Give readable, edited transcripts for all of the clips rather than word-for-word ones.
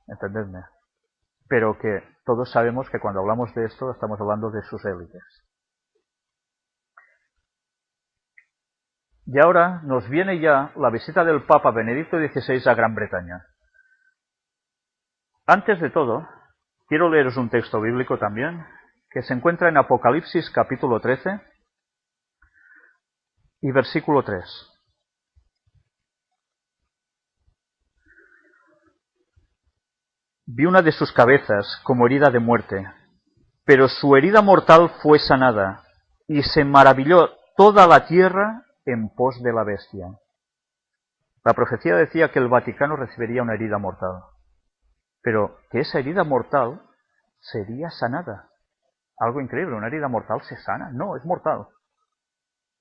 entendedme. Pero que todos sabemos que cuando hablamos de esto estamos hablando de sus élites. Y ahora nos viene ya la visita del Papa Benedicto XVI a Gran Bretaña. Antes de todo, quiero leeros un texto bíblico también, que se encuentra en Apocalipsis capítulo 13 y versículo 3. Vi una de sus cabezas como herida de muerte, pero su herida mortal fue sanada, y se maravilló toda la tierra en pos de la bestia. La profecía decía que el Vaticano recibiría una herida mortal, pero que esa herida mortal sería sanada. Algo increíble, una herida mortal se sana. No, es mortal.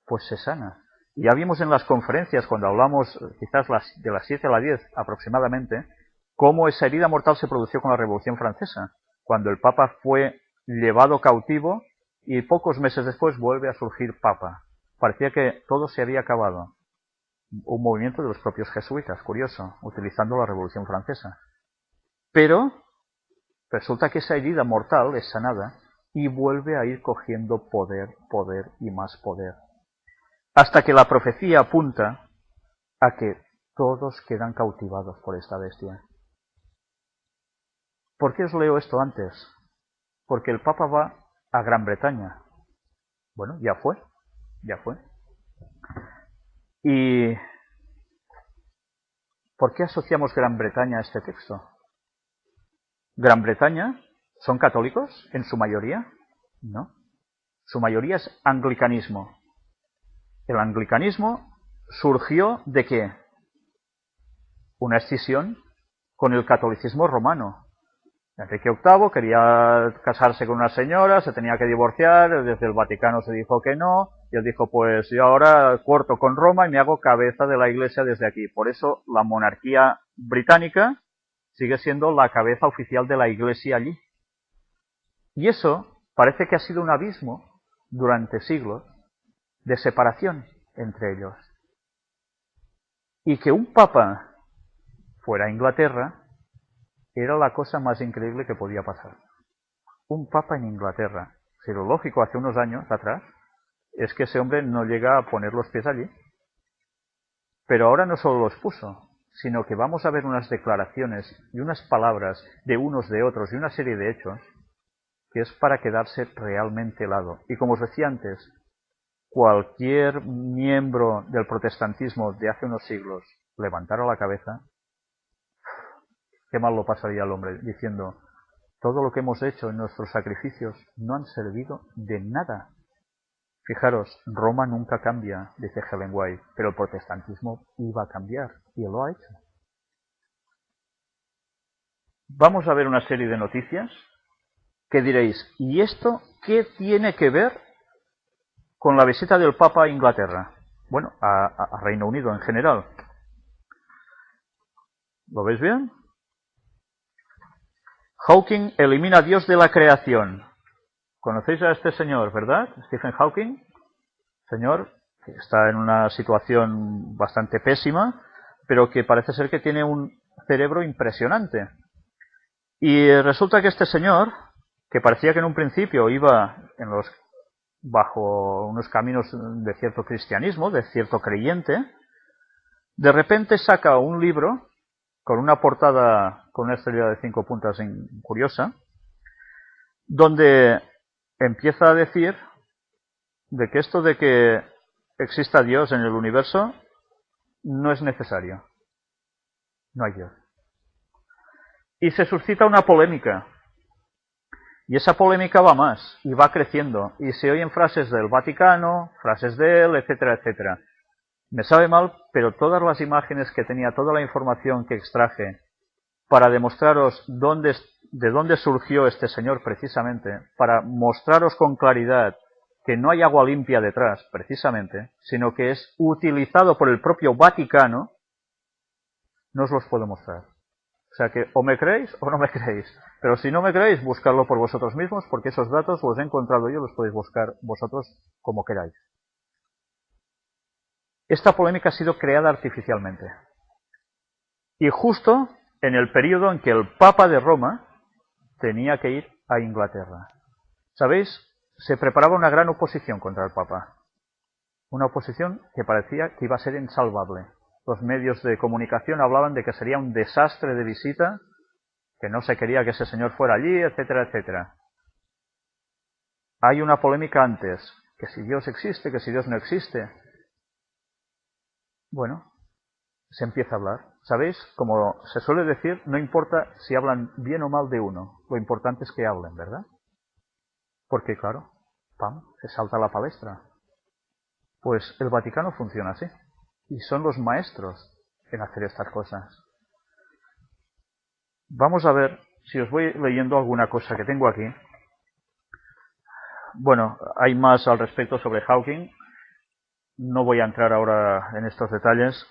Pues se sana. Y ya vimos en las conferencias, cuando hablamos quizás de las 7 a las 10 aproximadamente, cómo esa herida mortal se produjo con la Revolución Francesa, cuando el Papa fue llevado cautivo y pocos meses después vuelve a surgir Papa. Parecía que todo se había acabado. Un movimiento de los propios jesuitas, curioso, utilizando la Revolución Francesa. Pero resulta que esa herida mortal es sanada y vuelve a ir cogiendo poder, poder y más poder. Hasta que la profecía apunta a que todos quedan cautivados por esta bestia. ¿Por qué os leo esto antes? Porque el Papa va a Gran Bretaña. Bueno, ya fue. ¿Y por qué asociamos Gran Bretaña a este texto? ¿Gran Bretaña son católicos en su mayoría? No. Su mayoría es anglicanismo. El anglicanismo surgió ¿de qué? Una escisión con el catolicismo romano. Enrique VIII quería casarse con una señora, se tenía que divorciar, desde el Vaticano se dijo que no, y él dijo, pues yo ahora corto con Roma y me hago cabeza de la Iglesia desde aquí. Por eso la monarquía británica sigue siendo la cabeza oficial de la Iglesia allí. Y eso parece que ha sido un abismo durante siglos de separación entre ellos. Y que un papa fuera a Inglaterra era la cosa más increíble que podía pasar. Un papa en Inglaterra. Si lo lógico hace unos años atrás es que ese hombre no llega a poner los pies allí. Pero ahora no solo los puso, sino que vamos a ver unas declaraciones y unas palabras de unos de otros y una serie de hechos que es para quedarse realmente helado. Y como os decía antes, cualquier miembro del protestantismo de hace unos siglos levantara la cabeza, qué mal lo pasaría al hombre, diciendo, todo lo que hemos hecho en nuestros sacrificios no han servido de nada. Fijaros, Roma nunca cambia, dice Ellen White, pero el protestantismo iba a cambiar, y lo ha hecho. Vamos a ver una serie de noticias que diréis, ¿y esto qué tiene que ver con la visita del Papa a Inglaterra? Bueno, a Reino Unido en general. ¿Lo veis bien? Hawking elimina a Dios de la creación. Conocéis a este señor, ¿verdad? Stephen Hawking. Señor que está en una situación bastante pésima, pero que parece ser que tiene un cerebro impresionante. Y resulta que este señor, que parecía que en un principio iba bajo unos caminos de cierto cristianismo, de cierto creyente, de repente saca un libro con una portada con una estrella de 5 puntas curiosa, donde empieza a decir de que esto de que exista Dios en el universo no es necesario. No hay Dios. Y se suscita una polémica. Y esa polémica va más, y va creciendo. Y se oyen frases del Vaticano, frases de él, etcétera, etcétera. Me sabe mal, pero todas las imágenes que tenía, toda la información que extraje para demostraros de dónde surgió este señor precisamente, para mostraros con claridad que no hay agua limpia detrás, precisamente, sino que es utilizado por el propio Vaticano, no os los puedo mostrar. O sea que o me creéis o no me creéis. Pero si no me creéis, buscarlo por vosotros mismos, porque esos datos los he encontrado yo, los podéis buscar vosotros como queráis. Esta polémica ha sido creada artificialmente. Y justo en el periodo en que el Papa de Roma tenía que ir a Inglaterra. ¿Sabéis? Se preparaba una gran oposición contra el Papa. Una oposición que parecía que iba a ser insalvable. Los medios de comunicación hablaban de que sería un desastre de visita, que no se quería que ese señor fuera allí, etcétera, etcétera. Hay una polémica antes, que si Dios existe, que si Dios no existe. Bueno, se empieza a hablar. ¿Sabéis? Como se suele decir, no importa si hablan bien o mal de uno, lo importante es que hablen, ¿verdad? Porque claro, ¡pam!, se salta a la palestra. Pues el Vaticano funciona así, y son los maestros en hacer estas cosas. Vamos a ver si os voy leyendo alguna cosa que tengo aquí. Bueno, hay más al respecto sobre Hawking. No voy a entrar ahora en estos detalles.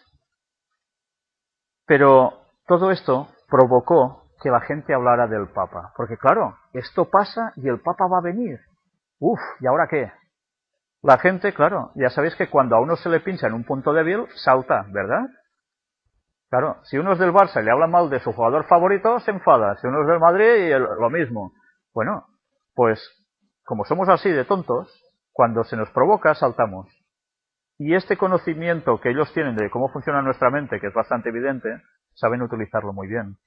Pero todo esto provocó que la gente hablara del Papa. Porque claro, esto pasa y el Papa va a venir. Uf, ¿y ahora qué? La gente, claro, ya sabéis que cuando a uno se le pincha en un punto débil, salta, ¿verdad? Claro, si uno es del Barça y le habla mal de su jugador favorito, se enfada. Si uno es del Madrid, lo mismo. Bueno, pues como somos así de tontos, cuando se nos provoca, saltamos. Y este conocimiento que ellos tienen de cómo funciona nuestra mente, que es bastante evidente, saben utilizarlo muy bien.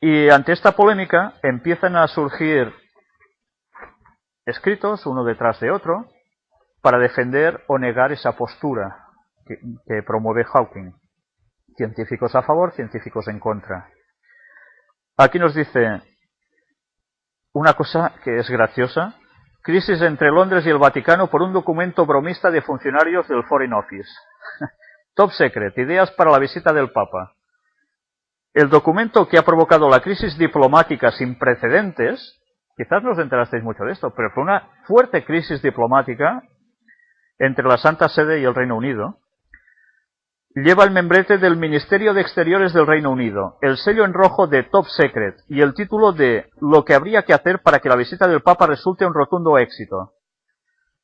Y ante esta polémica empiezan a surgir escritos, uno detrás de otro, para defender o negar esa postura que promueve Hawking. Científicos a favor, científicos en contra. Aquí nos dice una cosa que es graciosa. Crisis entre Londres y el Vaticano por un documento bromista de funcionarios del Foreign Office. Top secret, ideas para la visita del Papa. El documento que ha provocado la crisis diplomática sin precedentes, quizás no os enterasteis mucho de esto, pero fue una fuerte crisis diplomática entre la Santa Sede y el Reino Unido, lleva el membrete del Ministerio de Exteriores del Reino Unido, el sello en rojo de Top Secret y el título de Lo que habría que hacer para que la visita del Papa resulte un rotundo éxito.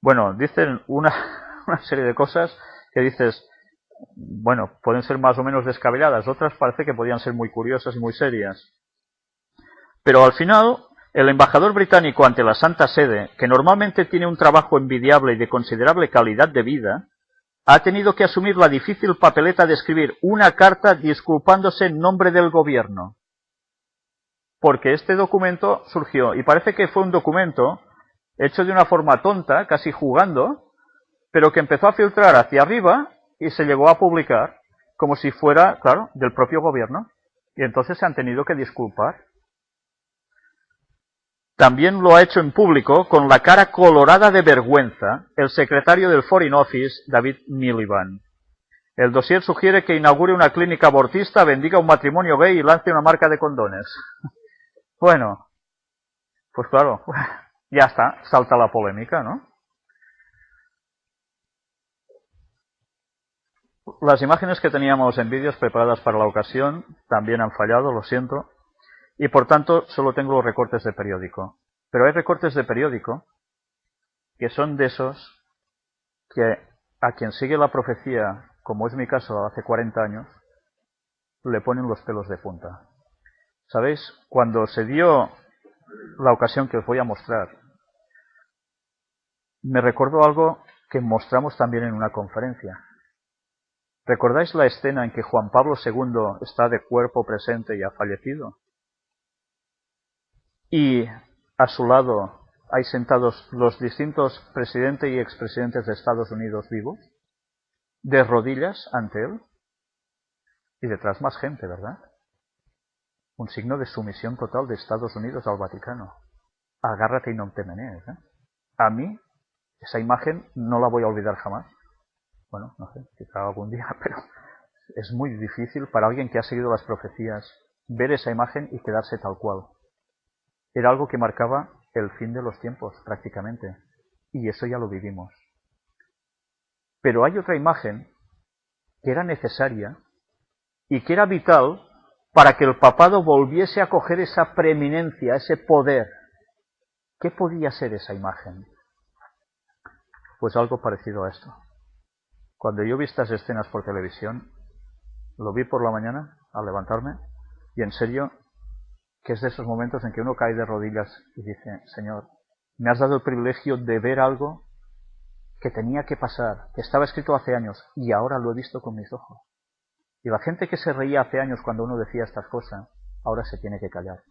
Bueno, dicen una serie de cosas que dices, bueno, pueden ser más o menos descabelladas, otras parece que podían ser muy curiosas y muy serias. Pero al final, el embajador británico ante la Santa Sede, que normalmente tiene un trabajo envidiable y de considerable calidad de vida, ha tenido que asumir la difícil papeleta de escribir una carta disculpándose en nombre del gobierno. Porque este documento surgió, y parece que fue un documento hecho de una forma tonta, casi jugando, pero que empezó a filtrar hacia arriba y se llegó a publicar como si fuera, claro, del propio gobierno. Y entonces se han tenido que disculpar. También lo ha hecho en público, con la cara colorada de vergüenza, el secretario del Foreign Office, David Miliband. El dossier sugiere que inaugure una clínica abortista, bendiga un matrimonio gay y lance una marca de condones. Bueno, pues claro, ya está, salta la polémica, ¿no? Las imágenes que teníamos en vídeos preparadas para la ocasión también han fallado, lo siento. Y por tanto solo tengo los recortes de periódico. Pero hay recortes de periódico que son de esos que a quien sigue la profecía, como es mi caso hace 40 años, le ponen los pelos de punta. ¿Sabéis? Cuando se dio la ocasión que os voy a mostrar, me recordó algo que mostramos también en una conferencia. ¿Recordáis la escena en que Juan Pablo II está de cuerpo presente y ha fallecido? Y a su lado hay sentados los distintos presidentes y expresidentes de Estados Unidos vivos, de rodillas ante él, y detrás más gente, ¿verdad? Un signo de sumisión total de Estados Unidos al Vaticano. Agárrate y no te menees, ¿eh? A mí, esa imagen no la voy a olvidar jamás. Bueno, no sé, quizá algún día, pero es muy difícil para alguien que ha seguido las profecías ver esa imagen y quedarse tal cual. Era algo que marcaba el fin de los tiempos, prácticamente. Y eso ya lo vivimos. Pero hay otra imagen que era necesaria y que era vital para que el papado volviese a coger esa preeminencia, ese poder. ¿Qué podía ser esa imagen? Pues algo parecido a esto. Cuando yo vi estas escenas por televisión, lo vi por la mañana al levantarme, Y en serio, que es de esos momentos en que uno cae de rodillas y dice, Señor, me has dado el privilegio de ver algo que tenía que pasar, que estaba escrito hace años, y ahora lo he visto con mis ojos. Y la gente que se reía hace años cuando uno decía estas cosas, ahora se tiene que callar.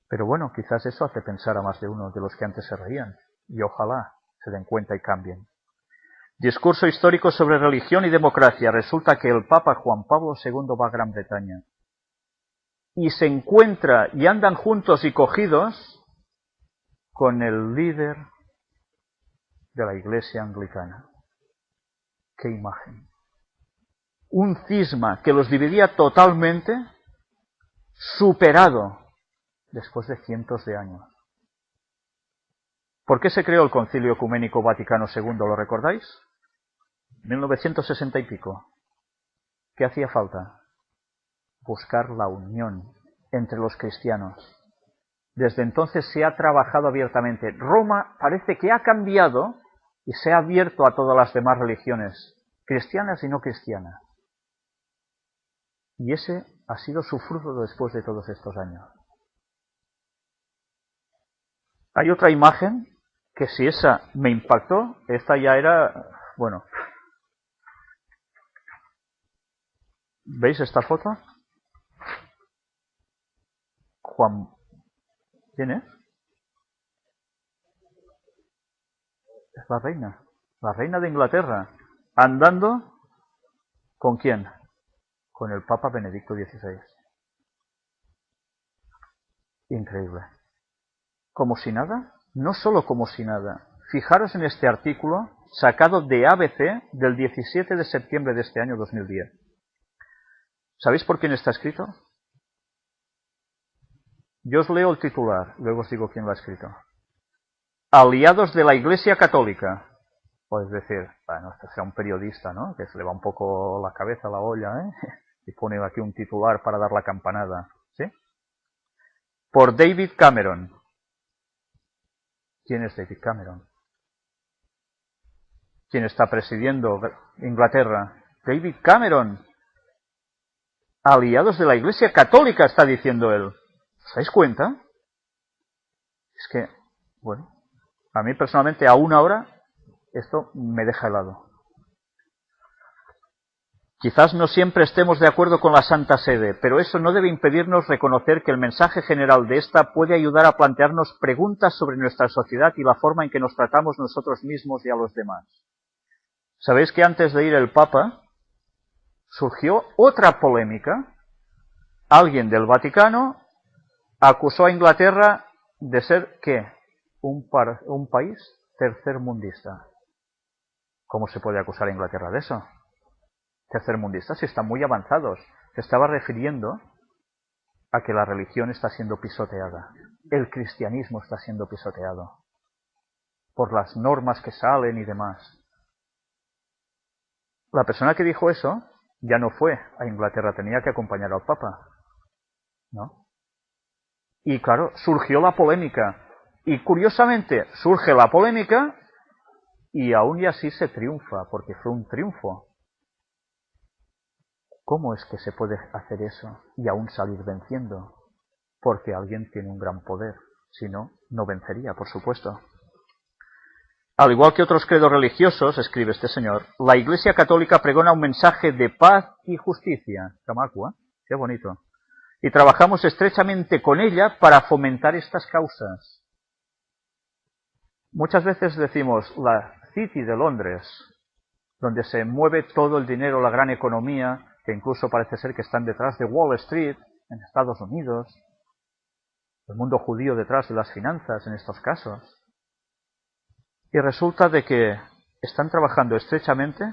Pero bueno, quizás eso hace pensar a más de uno de los que antes se reían, y ojalá se den cuenta y cambien. Discurso histórico sobre religión y democracia. Resulta que el Papa Juan Pablo II va a Gran Bretaña y se encuentra y andan juntos y cogidos con el líder de la Iglesia anglicana. ¡Qué imagen! Un cisma que los dividía totalmente, superado después de cientos de años. ¿Por qué se creó el Concilio Ecuménico Vaticano II? ¿Lo recordáis? 1960 y pico. ¿Qué hacía falta? Buscar la unión entre los cristianos. Desde entonces se ha trabajado abiertamente. Roma parece que ha cambiado y se ha abierto a todas las demás religiones, cristianas y no cristianas. Y ese ha sido su fruto después de todos estos años. Hay otra imagen que si esa me impactó, esta ya era, bueno. ¿Veis esta foto? Juan, ¿quién es? Es la reina de Inglaterra, andando, ¿con quién? Con el Papa Benedicto XVI. Increíble. Como si nada, no solo como si nada. Fijaros en este artículo sacado de ABC del 17 de septiembre de este año 2010. ¿Sabéis por quién está escrito? Yo os leo el titular, luego os digo quién lo ha escrito. Aliados de la Iglesia Católica. Podéis decir, bueno, este sea un periodista, ¿no? Que se le va un poco la cabeza a la olla, ¿eh? Y pone aquí un titular para dar la campanada, ¿sí? Por David Cameron. ¿Quién es David Cameron? ¿Quién está presidiendo Inglaterra? David Cameron. Aliados de la Iglesia Católica, está diciendo él. ¿Os dais cuenta? Es que, bueno, a mí personalmente aún ahora esto me deja helado. Quizás no siempre estemos de acuerdo con la Santa Sede, pero eso no debe impedirnos reconocer que el mensaje general de esta puede ayudar a plantearnos preguntas sobre nuestra sociedad y la forma en que nos tratamos nosotros mismos y a los demás. ¿Sabéis que antes de ir el Papa surgió otra polémica? Alguien del Vaticano acusó a Inglaterra de ser, ¿qué? Un país tercermundista. ¿Cómo se puede acusar a Inglaterra de eso? Tercermundistas si están muy avanzados. Se estaba refiriendo a que la religión está siendo pisoteada. El cristianismo está siendo pisoteado por las normas que salen y demás. La persona que dijo eso ya no fue a Inglaterra, tenía que acompañar al Papa, ¿no? Y claro, surgió la polémica. Y curiosamente surge la polémica y aún y así se triunfa, porque fue un triunfo. ¿Cómo es que se puede hacer eso y aún salir venciendo? Porque alguien tiene un gran poder. Si no, no vencería, por supuesto. Al igual que otros credos religiosos, escribe este señor, la Iglesia Católica pregona un mensaje de paz y justicia. Camacua, qué bonito. Y trabajamos estrechamente con ella para fomentar estas causas. Muchas veces decimos la City de Londres, donde se mueve todo el dinero, la gran economía, que incluso parece ser que están detrás de Wall Street, en Estados Unidos, el mundo judío detrás de las finanzas en estos casos. Y resulta de que están trabajando estrechamente.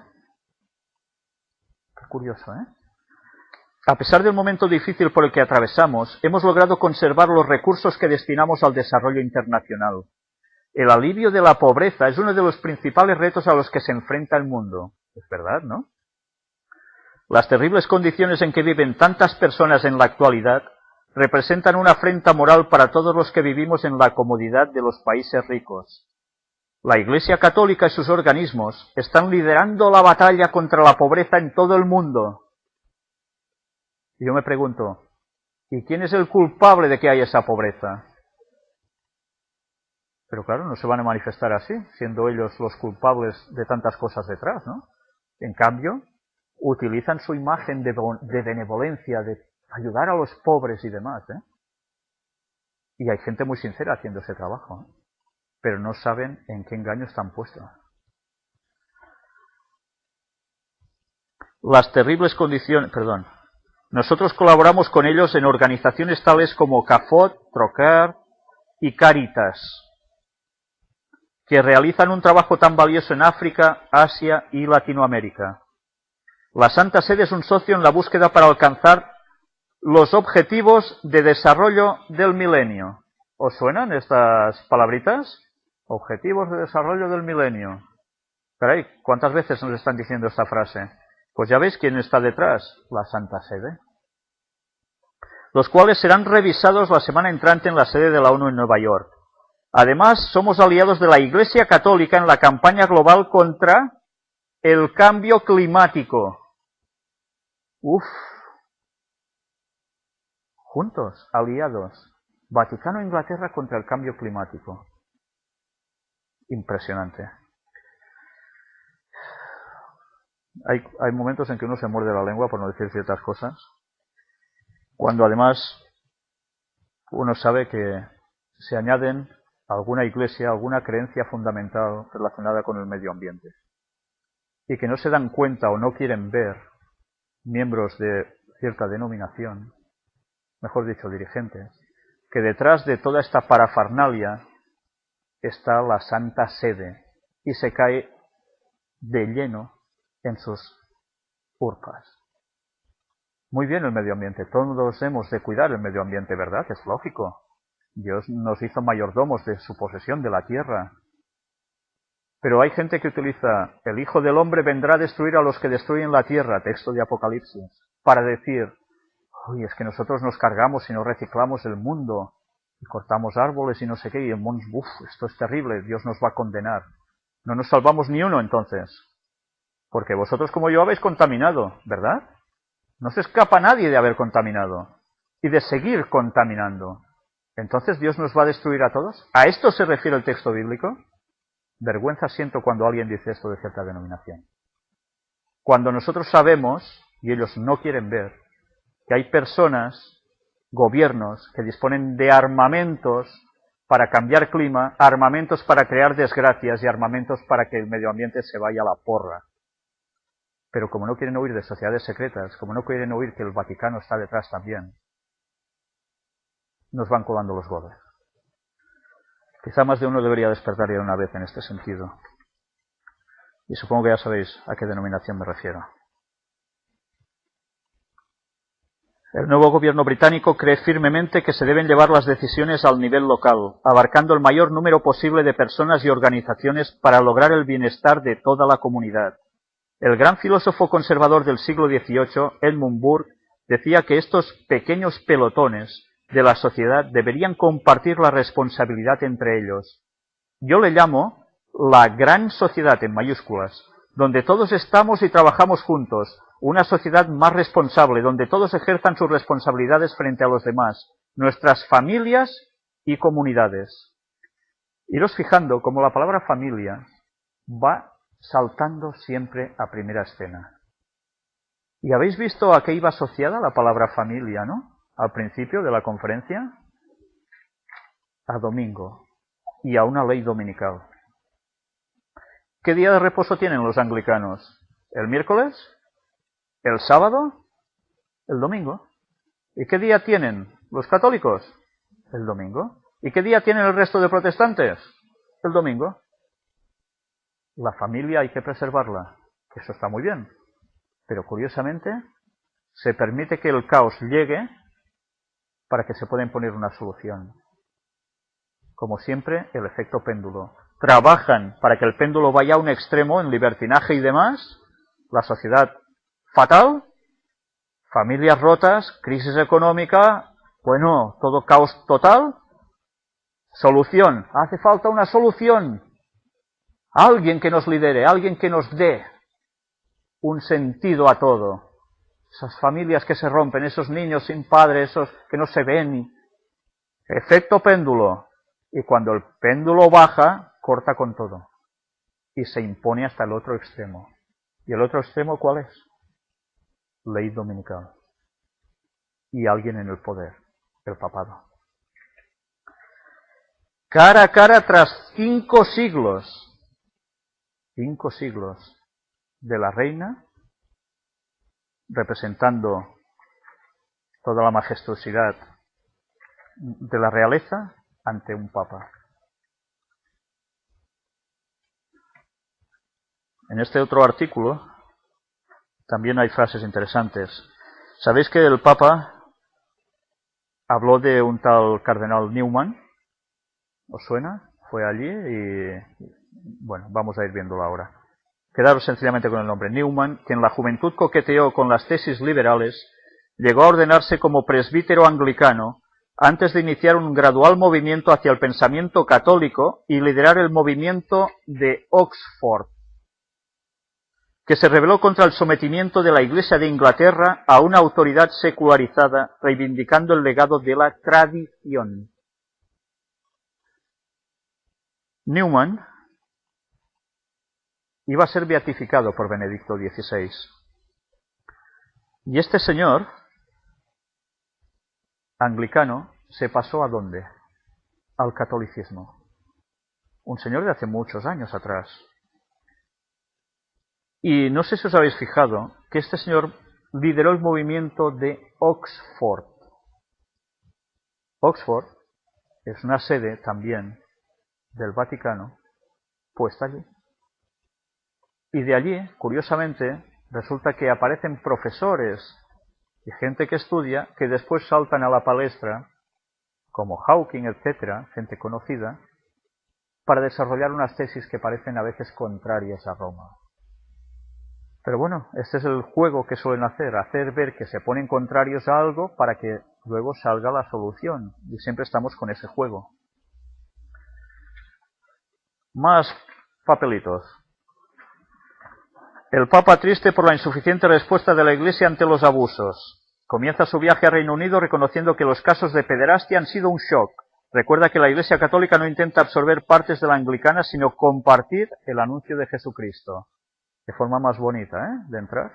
Qué curioso, ¿eh? A pesar del momento difícil por el que atravesamos, hemos logrado conservar los recursos que destinamos al desarrollo internacional. El alivio de la pobreza es uno de los principales retos a los que se enfrenta el mundo. Es verdad, ¿no? Las terribles condiciones en que viven tantas personas en la actualidad representan una afrenta moral para todos los que vivimos en la comodidad de los países ricos. La Iglesia Católica y sus organismos están liderando la batalla contra la pobreza en todo el mundo. Y yo me pregunto, ¿y quién es el culpable de que haya esa pobreza? Pero claro, no se van a manifestar así, siendo ellos los culpables de tantas cosas detrás, ¿no? En cambio, utilizan su imagen de benevolencia, de ayudar a los pobres y demás, ¿eh? Y hay gente muy sincera haciendo ese trabajo, ¿eh? Pero no saben en qué engaño están puestos. Las terribles condiciones, nosotros colaboramos con ellos en organizaciones tales como CAFOT, Trocar y Caritas, que realizan un trabajo tan valioso en África, Asia y Latinoamérica. La Santa Sede es un socio en la búsqueda para alcanzar los objetivos de desarrollo del milenio. ¿Os suenan estas palabritas? Objetivos de desarrollo del milenio. Caray, ¿cuántas veces nos están diciendo esta frase? Pues ya veis quién está detrás, la Santa Sede. Los cuales serán revisados la semana entrante en la sede de la ONU en Nueva York. Además, somos aliados de la Iglesia Católica en la campaña global contra el cambio climático. Juntos, aliados. Vaticano e Inglaterra contra el cambio climático. Impresionante. Hay momentos en que uno se muerde la lengua por no decir ciertas cosas, cuando además uno sabe que se añaden a alguna iglesia, alguna creencia fundamental relacionada con el medio ambiente, y que no se dan cuenta o no quieren ver miembros de cierta denominación, mejor dicho, dirigentes, que detrás de toda esta parafernalia está la Santa Sede y se cae de lleno en sus urpas. Muy bien el medio ambiente, todos hemos de cuidar el medio ambiente, ¿verdad? Es lógico. Dios nos hizo mayordomos de su posesión de la tierra. Pero hay gente que utiliza, el Hijo del Hombre vendrá a destruir a los que destruyen la tierra, texto de Apocalipsis, para decir, uy, es que nosotros nos cargamos y no reciclamos el mundo, y cortamos árboles y no sé qué, y el mundo, esto es terrible, Dios nos va a condenar. No nos salvamos ni uno entonces, porque vosotros como yo habéis contaminado, ¿verdad? No se escapa nadie de haber contaminado y de seguir contaminando. ¿Entonces Dios nos va a destruir a todos? ¿A esto se refiere el texto bíblico? Vergüenza siento cuando alguien dice esto de cierta denominación. Cuando nosotros sabemos, y ellos no quieren ver, que hay personas, gobiernos, que disponen de armamentos para cambiar clima, armamentos para crear desgracias y armamentos para que el medio ambiente se vaya a la porra. Pero como no quieren oír de sociedades secretas, como no quieren oír que el Vaticano está detrás también, nos van colando los goles. Quizá más de uno debería despertar ya una vez en este sentido. Y supongo que ya sabéis a qué denominación me refiero. El nuevo gobierno británico cree firmemente que se deben llevar las decisiones al nivel local, abarcando el mayor número posible de personas y organizaciones para lograr el bienestar de toda la comunidad. El gran filósofo conservador del siglo XVIII, Edmund Burke, decía que estos pequeños pelotones de la sociedad deberían compartir la responsabilidad entre ellos. Yo le llamo la gran sociedad en mayúsculas, donde todos estamos y trabajamos juntos, una sociedad más responsable, donde todos ejerzan sus responsabilidades frente a los demás, nuestras familias y comunidades. Iros fijando cómo la palabra familia va saltando siempre a primera escena. ¿Y habéis visto a qué iba asociada la palabra familia, no? Al principio de la conferencia, a domingo y a una ley dominical. ¿Qué día de reposo tienen los anglicanos? ¿El miércoles? ¿El sábado? ¿El domingo? ¿Y qué día tienen los católicos? El domingo. ¿Y qué día tienen el resto de protestantes? El domingo. La familia hay que preservarla, que eso está muy bien. Pero curiosamente, se permite que el caos llegue para que se pueda imponer una solución. Como siempre, el efecto péndulo. Trabajan para que el péndulo vaya a un extremo en libertinaje y demás, la sociedad fatal, familias rotas, crisis económica, bueno, todo caos total. Solución, hace falta una solución. Alguien que nos lidere, alguien que nos dé un sentido a todo. Esas familias que se rompen, esos niños sin padre, esos que no se ven. Efecto péndulo. Y cuando el péndulo baja, corta con todo. Y se impone hasta el otro extremo. ¿Y el otro extremo cuál es? Ley dominical. Y alguien en el poder, el papado. Cara a cara tras 5 siglos. 5 siglos de la reina, representando toda la majestuosidad de la realeza ante un papa. En este otro artículo también hay frases interesantes. ¿Sabéis que el papa habló de un tal cardenal Newman? ¿Os suena? Fue allí y bueno, vamos a ir viéndolo ahora. Quedaros sencillamente con el nombre. Newman, que en la juventud coqueteó con las tesis liberales, llegó a ordenarse como presbítero anglicano antes de iniciar un gradual movimiento hacia el pensamiento católico y liderar el movimiento de Oxford, que se rebeló contra el sometimiento de la Iglesia de Inglaterra a una autoridad secularizada, reivindicando el legado de la tradición. Newman iba a ser beatificado por Benedicto XVI. Y este señor, anglicano, se pasó ¿a dónde? Al catolicismo. Un señor de hace muchos años atrás. Y no sé si os habéis fijado que este señor lideró el movimiento de Oxford. Oxford es una sede también del Vaticano puesta allí. Y de allí, curiosamente, resulta que aparecen profesores y gente que estudia que después saltan a la palestra, como Hawking, etcétera, gente conocida, para desarrollar unas tesis que parecen a veces contrarias a Roma. Pero bueno, este es el juego que suelen hacer ver que se ponen contrarios a algo para que luego salga la solución. Y siempre estamos con ese juego. Más papelitos. El Papa triste por la insuficiente respuesta de la Iglesia ante los abusos. Comienza su viaje a Reino Unido reconociendo que los casos de pederastia han sido un shock. Recuerda que la Iglesia Católica no intenta absorber partes de la anglicana, sino compartir el anuncio de Jesucristo. Qué forma más bonita, de entrar.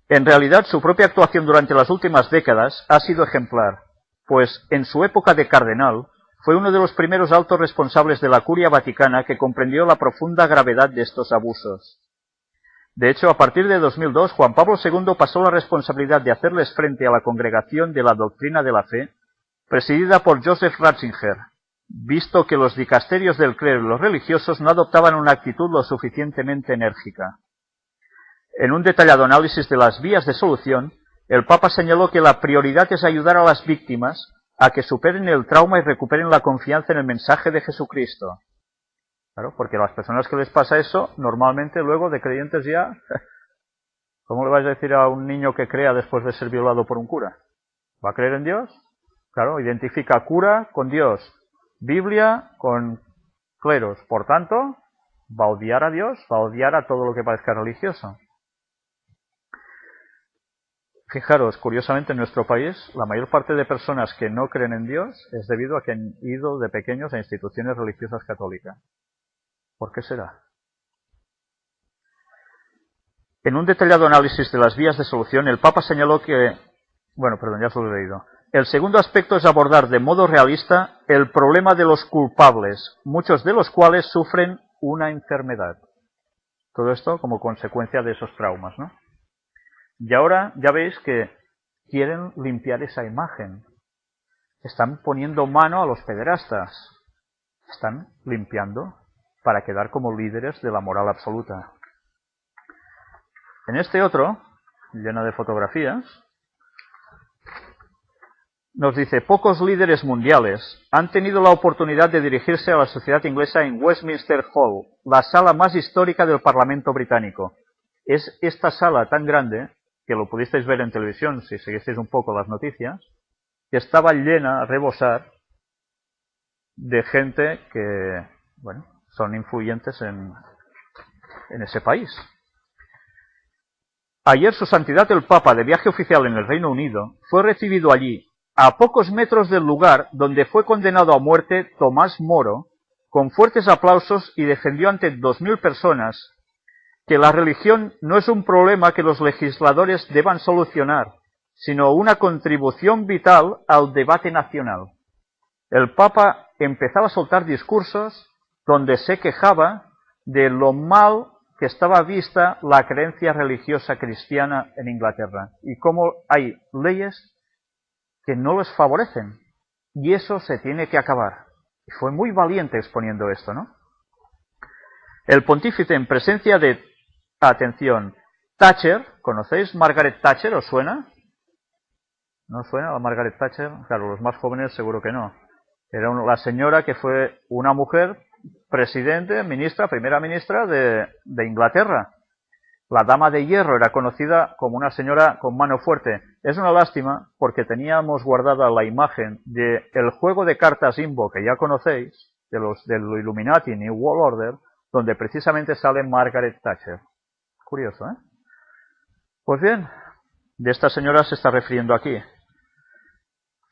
En realidad, su propia actuación durante las últimas décadas ha sido ejemplar, pues en su época de cardenal fue uno de los primeros altos responsables de la Curia Vaticana que comprendió la profunda gravedad de estos abusos. De hecho, a partir de 2002, Juan Pablo II pasó la responsabilidad de hacerles frente a la Congregación de la Doctrina de la Fe, presidida por Joseph Ratzinger, visto que los dicasterios del clero y los religiosos no adoptaban una actitud lo suficientemente enérgica. En un detallado análisis de las vías de solución, el Papa señaló que la prioridad es ayudar a las víctimas a que superen el trauma y recuperen la confianza en el mensaje de Jesucristo. Claro, porque a las personas que les pasa eso, normalmente luego de creyentes ya, ¿cómo le vais a decir a un niño que crea después de ser violado por un cura? ¿Va a creer en Dios? Claro, identifica cura con Dios, Biblia con cleros. Por tanto, va a odiar a Dios, va a odiar a todo lo que parezca religioso. Fijaros, curiosamente en nuestro país, la mayor parte de personas que no creen en Dios es debido a que han ido de pequeños a instituciones religiosas católicas. ¿Por qué será? En un detallado análisis de las vías de solución, el Papa señaló que... ya os lo he leído. El segundo aspecto es abordar de modo realista el problema de los culpables, muchos de los cuales sufren una enfermedad. Todo esto como consecuencia de esos traumas, ¿no? Y ahora ya veis que quieren limpiar esa imagen. Están poniendo mano a los pederastas. Están limpiando para quedar como líderes de la moral absoluta. En este otro, lleno de fotografías, nos dice, pocos líderes mundiales han tenido la oportunidad de dirigirse a la sociedad inglesa en Westminster Hall, la sala más histórica del Parlamento británico. Es esta sala tan grande, que lo pudisteis ver en televisión si seguisteis un poco las noticias, que estaba llena a rebosar de gente que, son influyentes en ese país. Ayer su santidad el Papa, de viaje oficial en el Reino Unido, fue recibido allí, a pocos metros del lugar donde fue condenado a muerte Tomás Moro, con fuertes aplausos, y defendió ante 2000 personas que la religión no es un problema que los legisladores deban solucionar, sino una contribución vital al debate nacional. El Papa empezaba a soltar discursos donde se quejaba de lo mal que estaba vista la creencia religiosa cristiana en Inglaterra y cómo hay leyes que no les favorecen, y eso se tiene que acabar. Y fue muy valiente exponiendo esto, ¿no? El pontífice, en presencia de, atención, Thatcher, ¿conocéis Margaret Thatcher? ¿Os suena? ¿No os suena a Margaret Thatcher? Claro, los más jóvenes seguro que no. Era la señora que fue una mujer presidente, ministra, primera ministra de Inglaterra. La dama de hierro, era conocida como una señora con mano fuerte. Es una lástima porque teníamos guardada la imagen del juego de cartas Imbo, que ya conocéis, de los del Illuminati, New World Order, donde precisamente sale Margaret Thatcher. Curioso, ¿eh? Pues bien, de esta señora se está refiriendo aquí.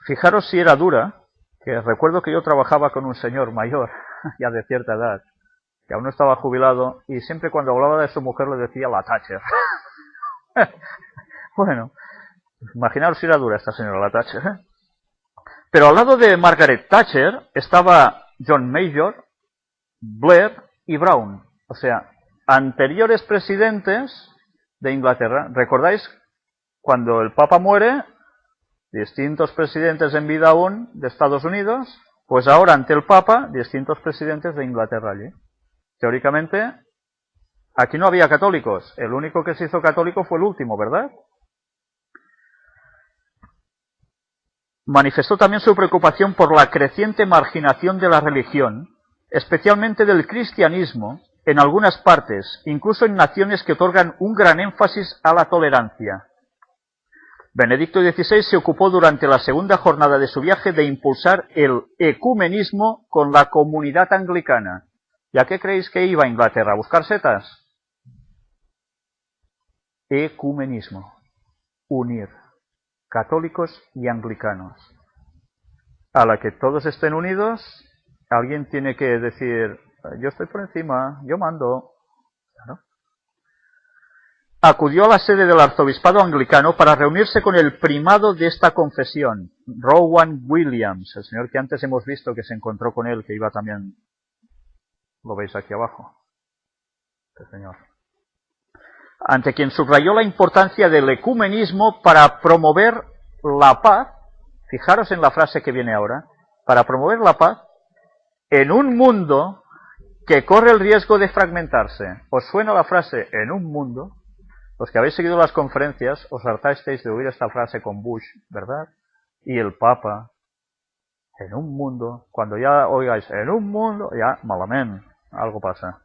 Fijaros si era dura, que recuerdo que yo trabajaba con un señor mayor, ya de cierta edad, que aún no estaba jubilado, y siempre cuando hablaba de su mujer le decía la Thatcher. Bueno, imaginaos si era dura esta señora, la Thatcher, ¿eh? Pero al lado de Margaret Thatcher estaba John Major, Blair y Brown, o sea, anteriores presidentes de Inglaterra. ¿Recordáis cuando el Papa muere? Distintos presidentes en vida aún de Estados Unidos, pues ahora ante el Papa, distintos presidentes de Inglaterra allí. Teóricamente, aquí no había católicos, el único que se hizo católico fue el último, ¿verdad? Manifestó también su preocupación por la creciente marginación de la religión, especialmente del cristianismo, en algunas partes, incluso en naciones que otorgan un gran énfasis a la tolerancia. Benedicto XVI se ocupó durante la segunda jornada de su viaje de impulsar el ecumenismo con la comunidad anglicana. ¿Y a qué creéis que iba a Inglaterra? ¿A buscar setas? Ecumenismo. Unir católicos y anglicanos. A la que todos estén unidos, alguien tiene que decir, yo estoy por encima, yo mando. Claro. Acudió a la sede del arzobispado anglicano para reunirse con el primado de esta confesión, Rowan Williams, el señor que antes hemos visto que se encontró con él, que iba también, lo veis aquí abajo, este señor, ante quien subrayó la importancia del ecumenismo para promover la paz. Fijaros en la frase que viene ahora, para promover la paz en un mundo que corre el riesgo de fragmentarse. ¿Os suena la frase en un mundo? Los que habéis seguido las conferencias os hartasteis de oír esta frase con Bush, ¿verdad? Y el Papa, en un mundo. Cuando ya oigáis en un mundo, ya, malamente, algo pasa.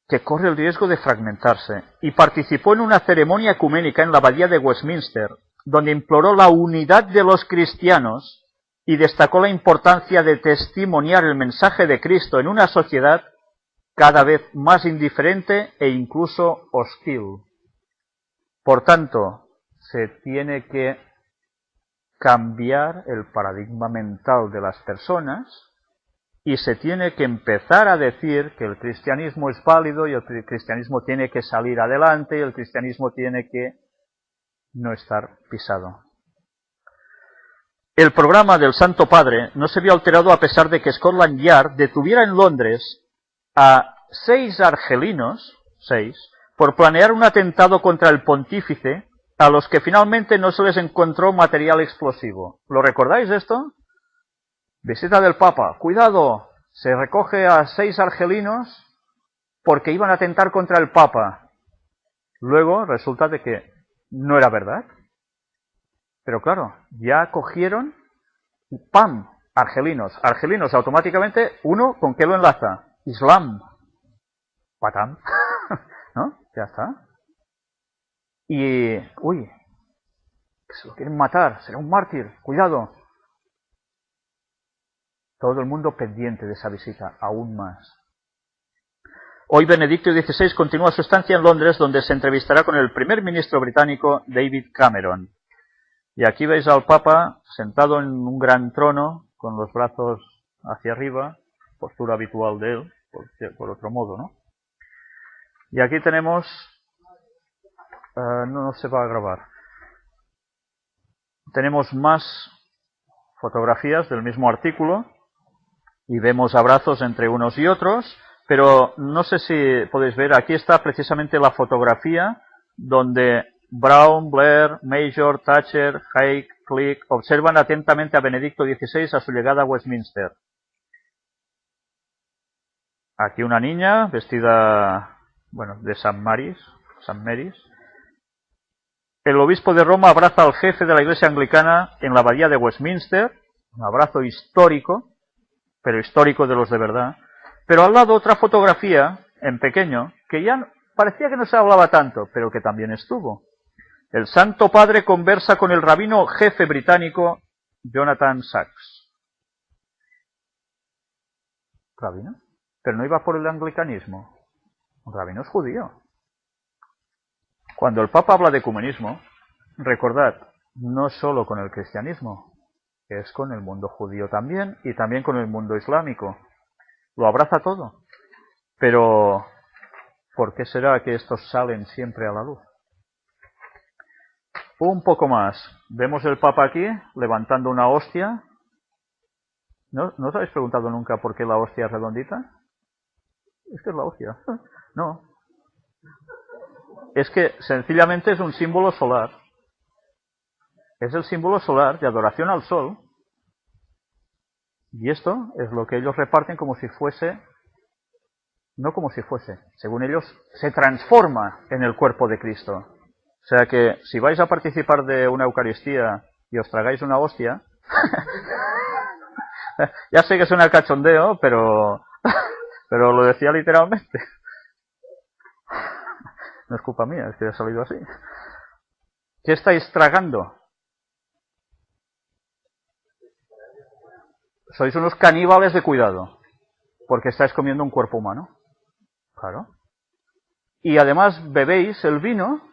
Que corre el riesgo de fragmentarse. Y participó en una ceremonia ecuménica en la abadía de Westminster, donde imploró la unidad de los cristianos y destacó la importancia de testimoniar el mensaje de Cristo en una sociedad cada vez más indiferente e incluso hostil. Por tanto, se tiene que cambiar el paradigma mental de las personas y se tiene que empezar a decir que el cristianismo es válido y el cristianismo tiene que salir adelante y el cristianismo tiene que no estar pisado. El programa del Santo Padre no se vio alterado a pesar de que Scotland Yard detuviera en Londres a 6 argelinos, 6, por planear un atentado contra el pontífice, a los que finalmente no se les encontró material explosivo. ¿Lo recordáis esto? Visita del Papa. ¡Cuidado! Se recoge a 6 argelinos porque iban a atentar contra el Papa. Luego resulta de que no era verdad. Pero claro, ya cogieron y ¡pam! Argelinos. Argelinos, automáticamente, uno, ¿con qué lo enlaza? Islam. Patam. ¿No? Ya está. Y, uy, se lo quieren matar, será un mártir, cuidado. Todo el mundo pendiente de esa visita, aún más. Hoy Benedicto XVI continúa su estancia en Londres, donde se entrevistará con el primer ministro británico David Cameron. Y aquí veis al Papa sentado en un gran trono, con los brazos hacia arriba, postura habitual de él, por otro modo, ¿no? Y aquí tenemos... no se va a grabar. Tenemos más fotografías del mismo artículo y vemos abrazos entre unos y otros, pero no sé si podéis ver, aquí está precisamente la fotografía donde Brown, Blair, Major, Thatcher, Haig, Clegg observan atentamente a Benedicto XVI a su llegada a Westminster. Aquí una niña vestida, bueno, de San Mary's. El obispo de Roma abraza al jefe de la Iglesia anglicana en la abadía de Westminster, un abrazo histórico, pero histórico de los de verdad. Pero al lado otra fotografía, en pequeño, que ya parecía que no se hablaba tanto, pero que también estuvo. El Santo Padre conversa con el rabino jefe británico Jonathan Sacks. ¿Rabino? Pero no iba por el anglicanismo. Un rabino es judío. Cuando el Papa habla de ecumenismo, recordad, no solo con el cristianismo, es con el mundo judío también y también con el mundo islámico. Lo abraza todo. Pero, ¿por qué será que estos salen siempre a la luz? Un poco más. Vemos el Papa aquí levantando una hostia. ¿No os habéis preguntado nunca por qué la hostia es redondita? Es que es la hostia. No. Es que sencillamente es un símbolo solar. Es el símbolo solar de adoración al sol. Y esto es lo que ellos reparten como si fuese, no como si fuese, según ellos, se transforma en el cuerpo de Cristo. O sea que si vais a participar de una Eucaristía y os tragáis una hostia, ya sé que es un cachondeo, pero lo decía literalmente. No es culpa mía, es que ha salido así. ¿Qué estáis tragando? Sois unos caníbales de cuidado, porque estáis comiendo un cuerpo humano. Claro. Y además bebéis el vino.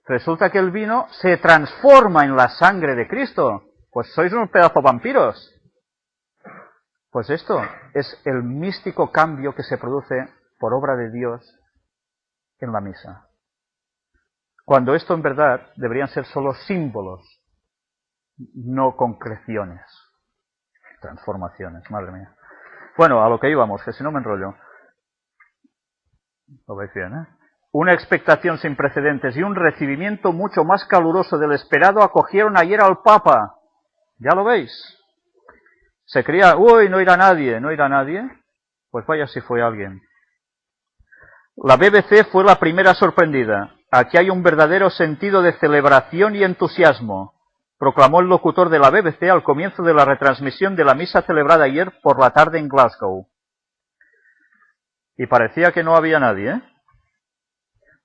Resulta que el vino se transforma en la sangre de Cristo. Pues sois unos pedazos vampiros. Pues esto es el místico cambio que se produce por obra de Dios en la misa. Cuando esto en verdad deberían ser solo símbolos, no concreciones. Transformaciones, madre mía. Bueno, a lo que íbamos, que si no me enrollo. Lo veis bien, ¿eh? Una expectación sin precedentes y un recibimiento mucho más caluroso del esperado acogieron ayer al Papa. ¿Ya lo veis? Se creía, uy, no irá nadie, no irá nadie. Pues vaya si fue alguien. La BBC fue la primera sorprendida. Aquí hay un verdadero sentido de celebración y entusiasmo, proclamó el locutor de la BBC al comienzo de la retransmisión de la misa celebrada ayer por la tarde en Glasgow. Y parecía que no había nadie, ¿eh?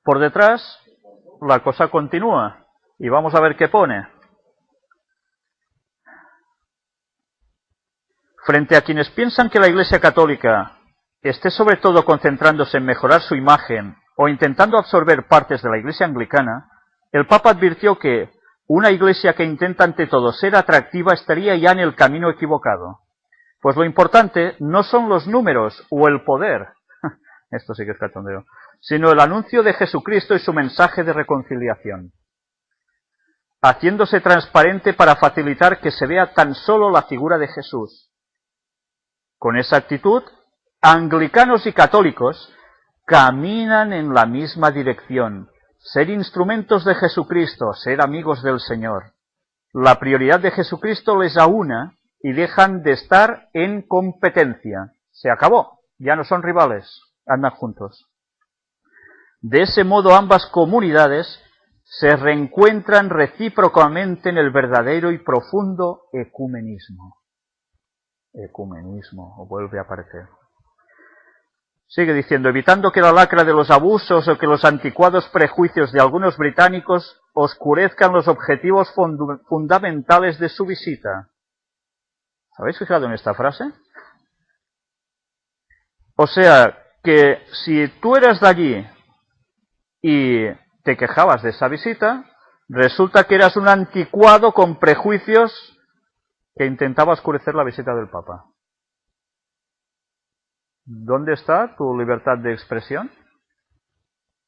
Por detrás, la cosa continúa. Y vamos a ver qué pone. Frente a quienes piensan que la Iglesia Católica esté sobre todo concentrándose en mejorar su imagen o intentando absorber partes de la Iglesia Anglicana, el Papa advirtió que una Iglesia que intenta ante todo ser atractiva estaría ya en el camino equivocado. Pues lo importante no son los números o el poder, esto sí que es cachondeo, sino el anuncio de Jesucristo y su mensaje de reconciliación, haciéndose transparente para facilitar que se vea tan solo la figura de Jesús. Con esa actitud, anglicanos y católicos caminan en la misma dirección, ser instrumentos de Jesucristo, ser amigos del Señor. La prioridad de Jesucristo les aúna y dejan de estar en competencia. Se acabó, ya no son rivales, andan juntos. De ese modo ambas comunidades se reencuentran recíprocamente en el verdadero y profundo ecumenismo. Ecumenismo, o vuelve a aparecer. Sigue diciendo, evitando que la lacra de los abusos o que los anticuados prejuicios de algunos británicos oscurezcan los objetivos fundamentales de su visita. ¿Habéis fijado en esta frase? O sea, que si tú eras de allí y te quejabas de esa visita, resulta que eras un anticuado con prejuicios que intentaba oscurecer la visita del Papa. ¿Dónde está tu libertad de expresión?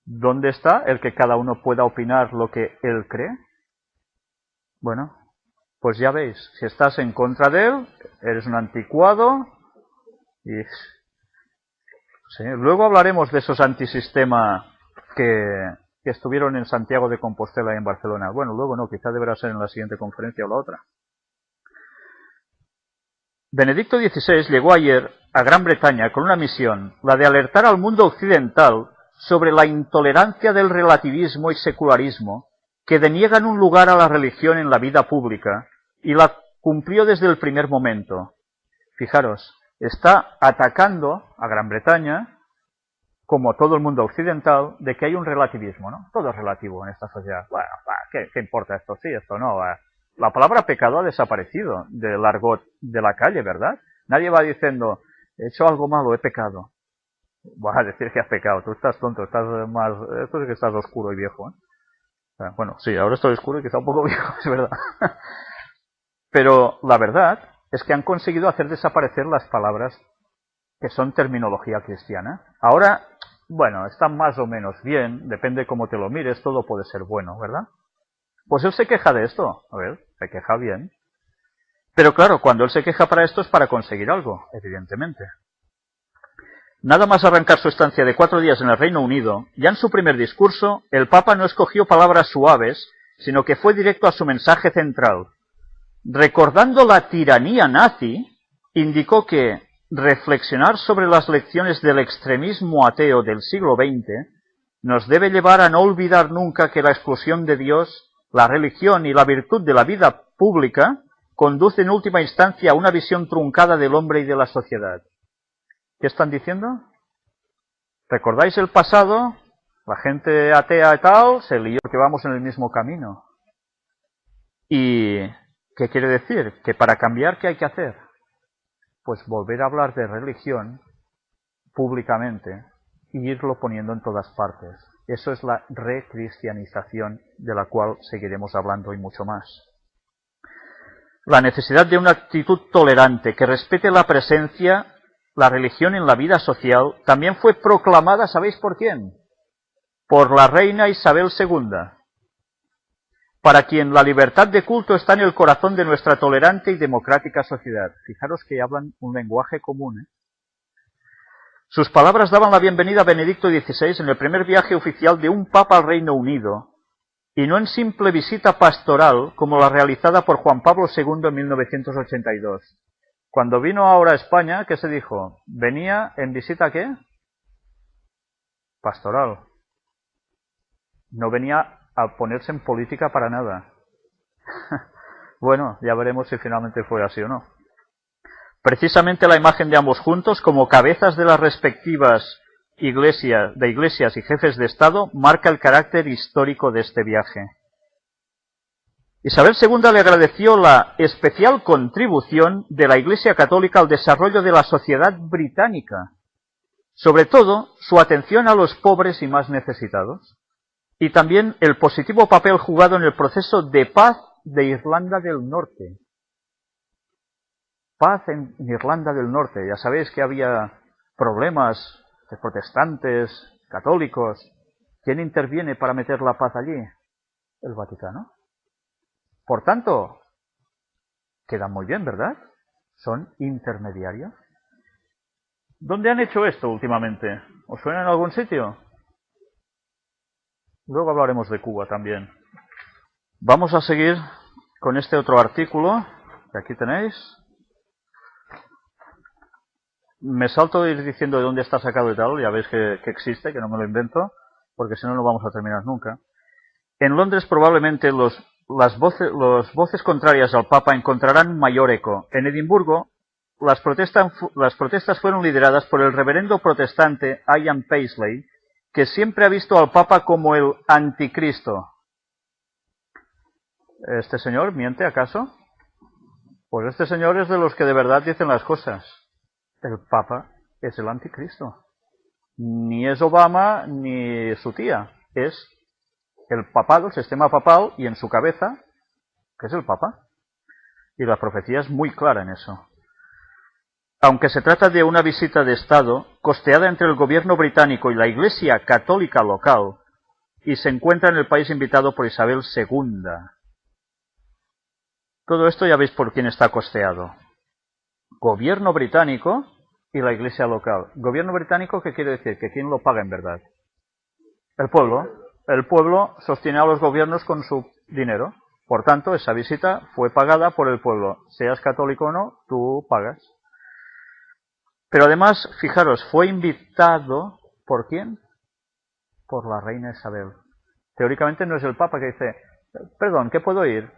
¿Dónde está el que cada uno pueda opinar lo que él cree? Bueno, pues ya veis, si estás en contra de él, eres un anticuado y... Sí, luego hablaremos de esos antisistema que estuvieron en Santiago de Compostela y en Barcelona. Bueno, luego no, quizá deberá ser en la siguiente conferencia o la otra. Benedicto XVI llegó ayer a Gran Bretaña con una misión, la de alertar al mundo occidental sobre la intolerancia del relativismo y secularismo que deniegan un lugar a la religión en la vida pública, y la cumplió desde el primer momento. Fijaros, está atacando a Gran Bretaña, como todo el mundo occidental, de que hay un relativismo, ¿no? Todo es relativo en esta sociedad. Bueno, ¿qué importa esto? Sí, esto no. La palabra pecado ha desaparecido del argot de la calle, ¿verdad? Nadie va diciendo, he hecho algo malo, he pecado. Vas a decir que has pecado, tú estás tonto, estás más... Esto es que estás oscuro y viejo, ¿eh? Bueno, sí, ahora estoy oscuro y quizá un poco viejo, es verdad. Pero la verdad es que han conseguido hacer desaparecer las palabras que son terminología cristiana. Ahora, bueno, están más o menos bien, depende cómo te lo mires, todo puede ser bueno, ¿verdad? Pues él se queja de esto, a ver, se queja bien. Pero claro, cuando él se queja para esto es para conseguir algo, evidentemente. Nada más arrancar su estancia de 4 días en el Reino Unido, ya en su primer discurso, el Papa no escogió palabras suaves, sino que fue directo a su mensaje central. Recordando la tiranía nazi, indicó que reflexionar sobre las lecciones del extremismo ateo del siglo XX nos debe llevar a no olvidar nunca que la exclusión de Dios, la religión y la virtud de la vida pública conduce en última instancia a una visión truncada del hombre y de la sociedad. ¿Qué están diciendo? ¿Recordáis el pasado? La gente atea y tal se lió porque vamos en el mismo camino. ¿Y qué quiere decir? Que para cambiar, ¿qué hay que hacer? Pues volver a hablar de religión públicamente y irlo poniendo en todas partes. Eso es la recristianización, de la cual seguiremos hablando y mucho más. La necesidad de una actitud tolerante que respete la presencia, la religión en la vida social, también fue proclamada, ¿sabéis por quién? Por la reina Isabel II, para quien la libertad de culto está en el corazón de nuestra tolerante y democrática sociedad. Fijaros que hablan un lenguaje común, ¿eh? Sus palabras daban la bienvenida a Benedicto XVI en el primer viaje oficial de un papa al Reino Unido, y no en simple visita pastoral como la realizada por Juan Pablo II en 1982. Cuando vino ahora a España, ¿qué se dijo? ¿Venía en visita qué? Pastoral. No venía a ponerse en política para nada. Bueno, ya veremos si finalmente fue así o no. Precisamente la imagen de ambos juntos, como cabezas de las respectivas iglesias y jefes de Estado, marca el carácter histórico de este viaje. Isabel II le agradeció la especial contribución de la Iglesia Católica al desarrollo de la sociedad británica, sobre todo su atención a los pobres y más necesitados, y también el positivo papel jugado en el proceso de paz de Irlanda del Norte. Paz en Irlanda del Norte. Ya sabéis que había problemas de protestantes, católicos. ¿Quién interviene para meter la paz allí? El Vaticano. Por tanto, quedan muy bien, ¿verdad? Son intermediarios. ¿Dónde han hecho esto últimamente? ¿Os suena en algún sitio? Luego hablaremos de Cuba también. Vamos a seguir con este otro artículo que aquí tenéis. Me salto de ir diciendo de dónde está sacado y tal, ya veis que existe, que no me lo invento, porque si no, no vamos a terminar nunca. En Londres probablemente las voces contrarias al Papa encontrarán mayor eco. En Edimburgo, las protestas fueron lideradas por el reverendo protestante Ian Paisley, que siempre ha visto al Papa como el anticristo. ¿Este señor miente acaso? Pues este señor es de los que de verdad dicen las cosas. El Papa es el anticristo. Ni es Obama ni su tía, es el papado, el sistema papal, y en su cabeza, que es el Papa. Y la profecía es muy clara en eso. Aunque se trata de una visita de Estado costeada entre el gobierno británico y la Iglesia católica local, y se encuentra en el país invitado por Isabel II. Todo esto ya veis por quién está costeado. Gobierno británico y la Iglesia local. Gobierno británico, ¿qué quiere decir? Que ¿quién lo paga en verdad? El pueblo. El pueblo sostiene a los gobiernos con su dinero. Por tanto, esa visita fue pagada por el pueblo. Seas católico o no, tú pagas. Pero además, fijaros, fue invitado ¿por quién? Por la reina Isabel. Teóricamente no es el Papa que dice, perdón, ¿qué puedo ir?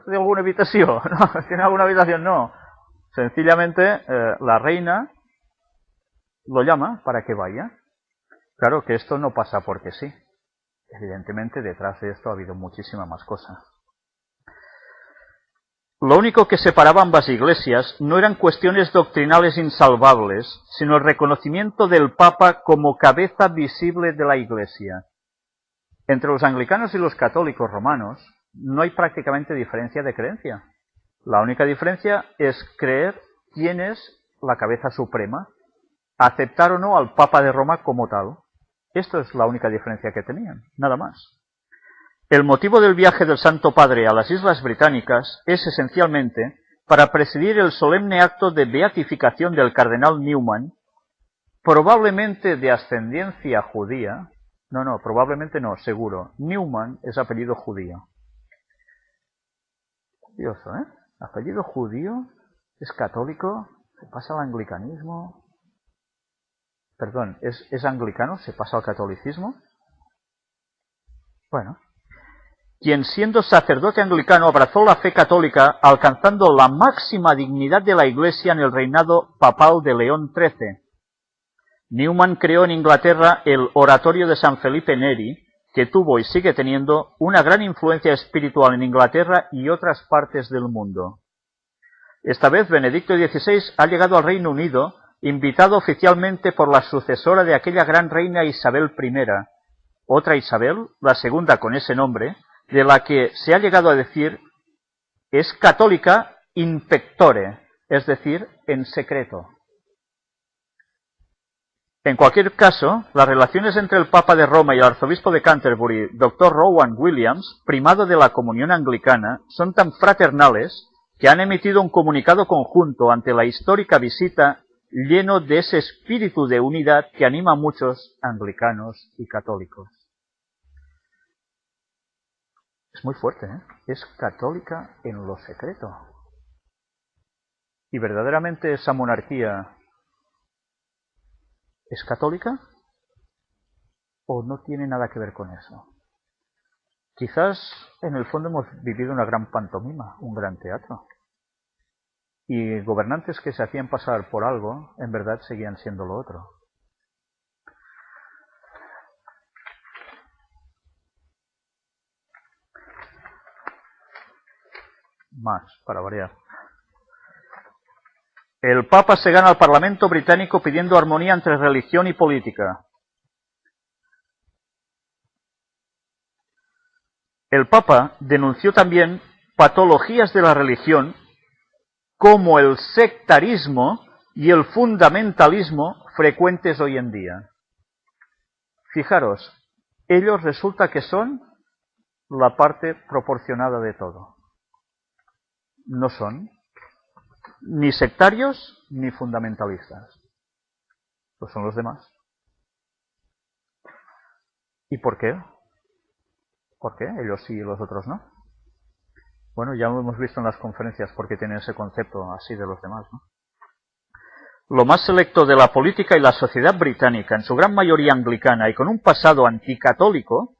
¿Tiene alguna habitación? ¿No? ¿Tiene alguna habitación? No. Sencillamente la reina lo llama para que vaya. Claro que esto no pasa porque sí. Evidentemente detrás de esto ha habido muchísima más cosas. Lo único que separaba ambas iglesias no eran cuestiones doctrinales insalvables, sino el reconocimiento del Papa como cabeza visible de la Iglesia. Entre los anglicanos y los católicos romanos no hay prácticamente diferencia de creencia. La única diferencia es creer quién es la cabeza suprema, aceptar o no al Papa de Roma como tal. Esto es la única diferencia que tenían, nada más. El motivo del viaje del Santo Padre a las Islas Británicas es esencialmente para presidir el solemne acto de beatificación del cardenal Newman, probablemente de ascendencia judía. No, probablemente no, seguro. Newman es apellido judío. Curioso, ¿eh? Apellido judío, es católico, se pasa al anglicanismo. Perdón, ¿es anglicano? ¿Se pasa al catolicismo? Bueno. Quien siendo sacerdote anglicano abrazó la fe católica, alcanzando la máxima dignidad de la Iglesia en el reinado papal de León XIII. Newman creó en Inglaterra el Oratorio de San Felipe Neri, que tuvo y sigue teniendo una gran influencia espiritual en Inglaterra y otras partes del mundo. Esta vez Benedicto XVI ha llegado al Reino Unido, invitado oficialmente por la sucesora de aquella gran reina Isabel I, otra Isabel, la segunda con ese nombre, de la que se ha llegado a decir es católica in pectore, es decir, en secreto. En cualquier caso, las relaciones entre el Papa de Roma y el arzobispo de Canterbury, Dr. Rowan Williams, primado de la comunión anglicana, son tan fraternales que han emitido un comunicado conjunto ante la histórica visita lleno de ese espíritu de unidad que anima a muchos anglicanos y católicos. Es muy fuerte, ¿eh? Es católica en lo secreto. ¿Y verdaderamente esa monarquía es católica? ¿O no tiene nada que ver con eso? Quizás en el fondo hemos vivido una gran pantomima, un gran teatro. Y gobernantes que se hacían pasar por algo, en verdad seguían siendo lo otro. Más, para variar. El Papa se gana al Parlamento británico pidiendo armonía entre religión y política. El Papa denunció también patologías de la religión como el sectarismo y el fundamentalismo frecuentes hoy en día. Fijaros, ellos resulta que son la parte proporcionada de todo. No son ni sectarios ni fundamentalistas. Pues son los demás. ¿Y por qué? ¿Por qué? Ellos sí y los otros no. Bueno, ya lo hemos visto en las conferencias porque tienen ese concepto así de los demás, ¿no? Lo más selecto de la política y la sociedad británica, en su gran mayoría anglicana y con un pasado anticatólico,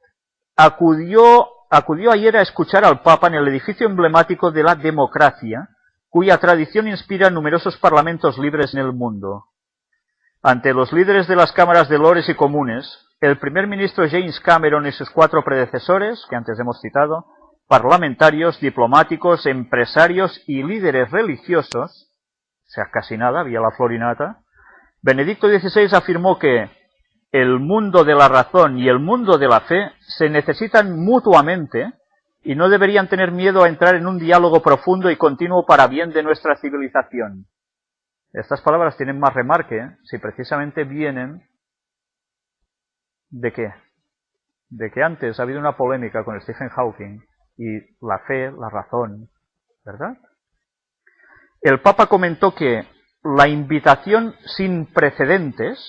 acudió ayer a escuchar al Papa en el edificio emblemático de la democracia, cuya tradición inspira numerosos parlamentos libres en el mundo. Ante los líderes de las cámaras de Lores y Comunes, el primer ministro James Cameron y sus 4 predecesores, que antes hemos citado, parlamentarios, diplomáticos, empresarios y líderes religiosos, o sea, casi nada, había la florinata, Benedicto XVI afirmó que el mundo de la razón y el mundo de la fe se necesitan mutuamente y no deberían tener miedo a entrar en un diálogo profundo y continuo para bien de nuestra civilización. Estas palabras tienen más remarque si precisamente vienen ¿de qué? De que antes ha habido una polémica con Stephen Hawking y la fe, la razón, ¿verdad? El Papa comentó que la invitación sin precedentes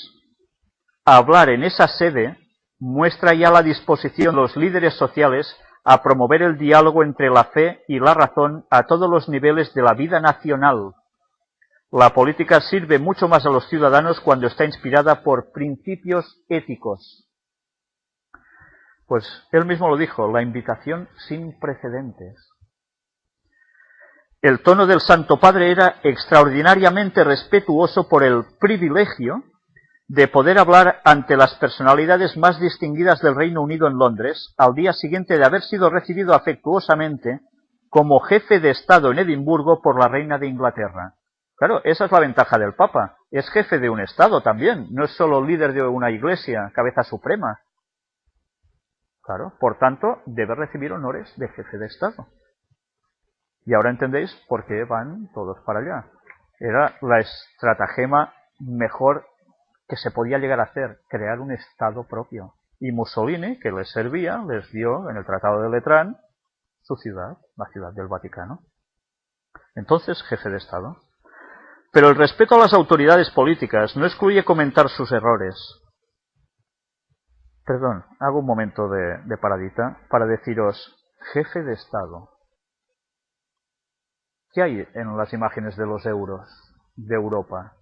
a hablar en esa sede muestra ya la disposición de los líderes sociales a promover el diálogo entre la fe y la razón a todos los niveles de la vida nacional. La política sirve mucho más a los ciudadanos cuando está inspirada por principios éticos. Pues él mismo lo dijo, la invitación sin precedentes. El tono del Santo Padre era extraordinariamente respetuoso por el privilegio de poder hablar ante las personalidades más distinguidas del Reino Unido en Londres, al día siguiente de haber sido recibido afectuosamente como jefe de Estado en Edimburgo por la Reina de Inglaterra. Claro, esa es la ventaja del Papa, es jefe de un Estado también, no es solo líder de una iglesia, cabeza suprema. Claro, por tanto, debe recibir honores de jefe de Estado. Y ahora entendéis por qué van todos para allá. Era la estratagema mejor que se podía llegar a hacer, crear un Estado propio. Y Mussolini, que les servía, les dio en el Tratado de Letrán su ciudad, la ciudad del Vaticano. Entonces, jefe de Estado. Pero el respeto a las autoridades políticas no excluye comentar sus errores. Perdón, hago un momento de paradita para deciros, jefe de Estado. ¿Qué hay en las imágenes de los euros de Europa?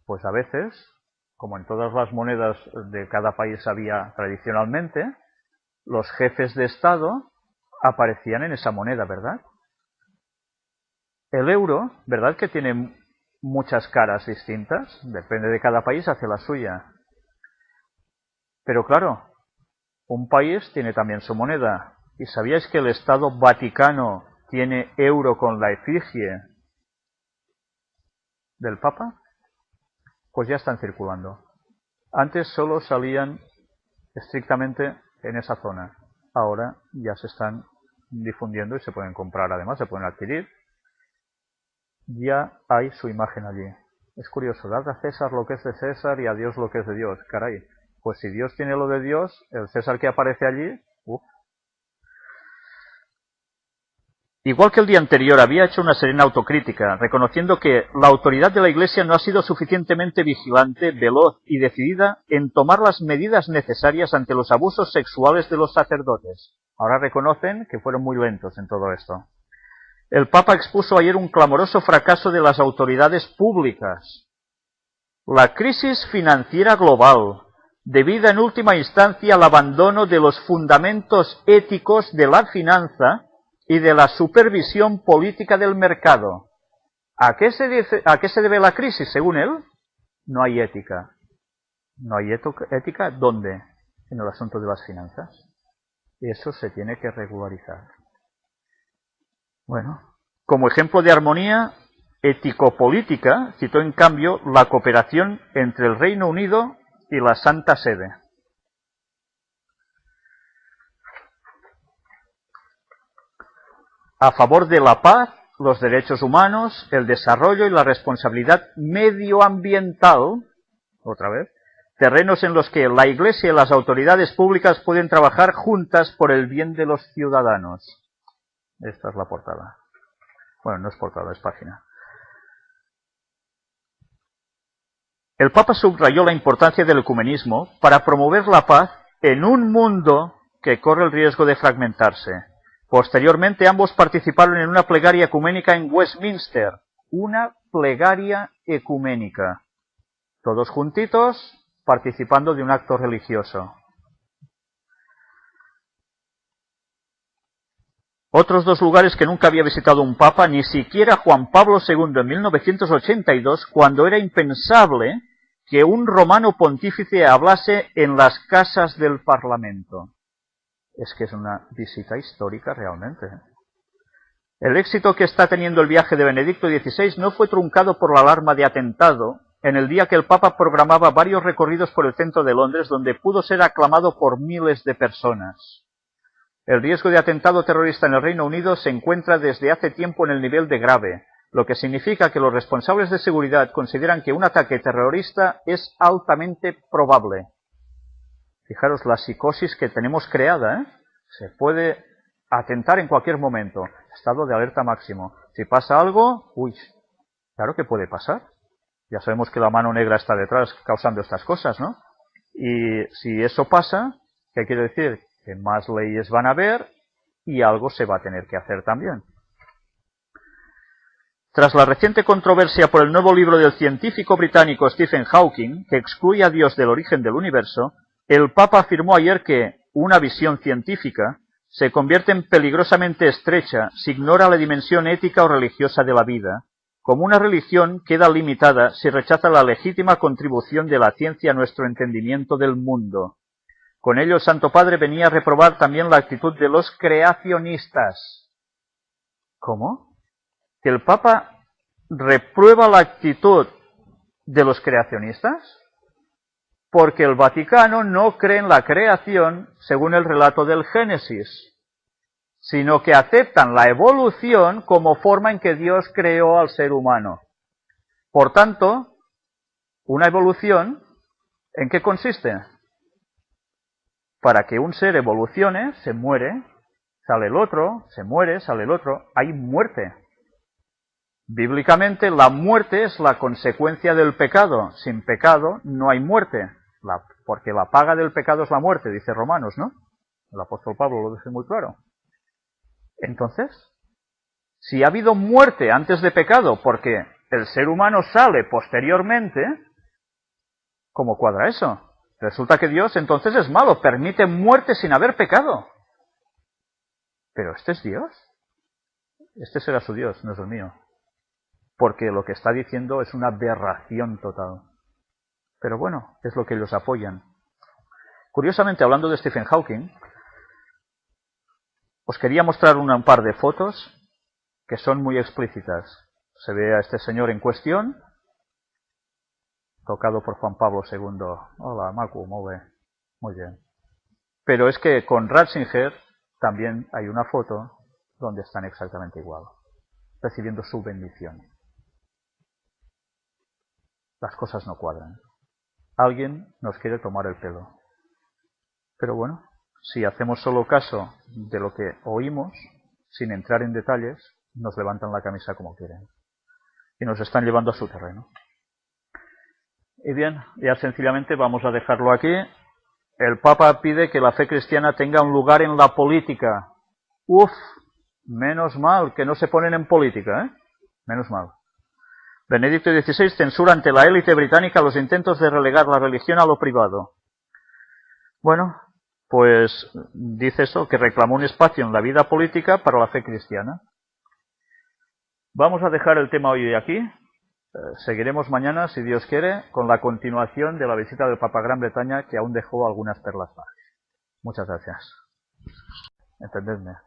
Pues a veces, como en todas las monedas de cada país había tradicionalmente, los jefes de Estado aparecían en esa moneda, ¿verdad? El euro, ¿verdad que tiene muchas caras distintas? Depende de cada país, hace la suya. Pero claro, un país tiene también su moneda. ¿Y sabíais que el Estado Vaticano tiene euro con la efigie del Papa? Pues ya están circulando. Antes solo salían estrictamente en esa zona. Ahora ya se están difundiendo y se pueden comprar, además se pueden adquirir. Ya hay su imagen allí. Es curioso, dad a César lo que es de César y a Dios lo que es de Dios. Caray, pues si Dios tiene lo de Dios, el César que aparece allí, Igual que el día anterior, había hecho una serena autocrítica, reconociendo que la autoridad de la Iglesia no ha sido suficientemente vigilante, veloz y decidida en tomar las medidas necesarias ante los abusos sexuales de los sacerdotes. Ahora reconocen que fueron muy lentos en todo esto. El Papa expuso ayer un clamoroso fracaso de las autoridades públicas. La crisis financiera global, debida en última instancia al abandono de los fundamentos éticos de la finanza y de la supervisión política del mercado. ¿A qué se debe la crisis, según él? No hay ética. ¿No hay ética? ¿Dónde? En el asunto de las finanzas. Eso se tiene que regularizar. Bueno, como ejemplo de armonía ético-política, citó en cambio la cooperación entre el Reino Unido y la Santa Sede. A favor de la paz, los derechos humanos, el desarrollo y la responsabilidad medioambiental, otra vez, terrenos en los que la Iglesia y las autoridades públicas pueden trabajar juntas por el bien de los ciudadanos. Esta es la portada. Bueno, no es portada, es página. El Papa subrayó la importancia del ecumenismo para promover la paz en un mundo que corre el riesgo de fragmentarse. Posteriormente, ambos participaron en una plegaria ecuménica en Westminster. Una plegaria ecuménica. Todos juntitos, participando de un acto religioso. Otros dos lugares que nunca había visitado un papa, ni siquiera Juan Pablo II en 1982, cuando era impensable que un romano pontífice hablase en las casas del Parlamento. Es que es una visita histórica realmente. El éxito que está teniendo el viaje de Benedicto XVI no fue truncado por la alarma de atentado en el día que el Papa programaba varios recorridos por el centro de Londres, donde pudo ser aclamado por miles de personas. El riesgo de atentado terrorista en el Reino Unido se encuentra desde hace tiempo en el nivel de grave, lo que significa que los responsables de seguridad consideran que un ataque terrorista es altamente probable. Fijaros la psicosis que tenemos creada, ¿eh? Se puede atentar en cualquier momento. Estado de alerta máximo. Si pasa algo, uy, claro que puede pasar. Ya sabemos que la mano negra está detrás causando estas cosas, ¿no? Y si eso pasa, ¿qué quiere decir? Que más leyes van a haber y algo se va a tener que hacer también. Tras la reciente controversia por el nuevo libro del científico británico Stephen Hawking, que excluye a Dios del origen del universo, el Papa afirmó ayer que una visión científica se convierte en peligrosamente estrecha si ignora la dimensión ética o religiosa de la vida, como una religión queda limitada si rechaza la legítima contribución de la ciencia a nuestro entendimiento del mundo. Con ello el Santo Padre venía a reprobar también la actitud de los creacionistas. ¿Cómo? ¿Que el Papa reprueba la actitud de los creacionistas? Porque el Vaticano no cree en la creación según el relato del Génesis, sino que aceptan la evolución como forma en que Dios creó al ser humano. Por tanto, una evolución, ¿en qué consiste? Para que un ser evolucione, se muere, sale el otro, se muere, sale el otro, hay muerte. Bíblicamente, la muerte es la consecuencia del pecado. Sin pecado no hay muerte, porque la paga del pecado es la muerte, dice Romanos, ¿no? El apóstol Pablo lo dice muy claro. Entonces, si ha habido muerte antes de pecado, porque el ser humano sale posteriormente, ¿cómo cuadra eso? Resulta que Dios entonces es malo, permite muerte sin haber pecado. Pero ¿este es Dios? Este será su Dios, no es el mío. Porque lo que está diciendo es una aberración total. Pero bueno, es lo que ellos apoyan. Curiosamente, hablando de Stephen Hawking, os quería mostrar un par de fotos que son muy explícitas. Se ve a este señor en cuestión, tocado por Juan Pablo II. Hola, Macu, muy bien. Pero es que con Ratzinger también hay una foto donde están exactamente igual, recibiendo su bendición. Las cosas no cuadran. Alguien nos quiere tomar el pelo. Pero bueno, si hacemos solo caso de lo que oímos, sin entrar en detalles, nos levantan la camisa como quieren. Y nos están llevando a su terreno. Y bien, ya sencillamente vamos a dejarlo aquí. El Papa pide que la fe cristiana tenga un lugar en la política. Uf, menos mal que no se ponen en política, ¿eh? Menos mal. Benedicto XVI censura ante la élite británica los intentos de relegar la religión a lo privado. Bueno, pues dice eso, que reclamó un espacio en la vida política para la fe cristiana. Vamos a dejar el tema hoy de aquí. Seguiremos mañana, si Dios quiere, con la continuación de la visita del Papa a Gran Bretaña, que aún dejó algunas perlas más. Muchas gracias. Entendedme.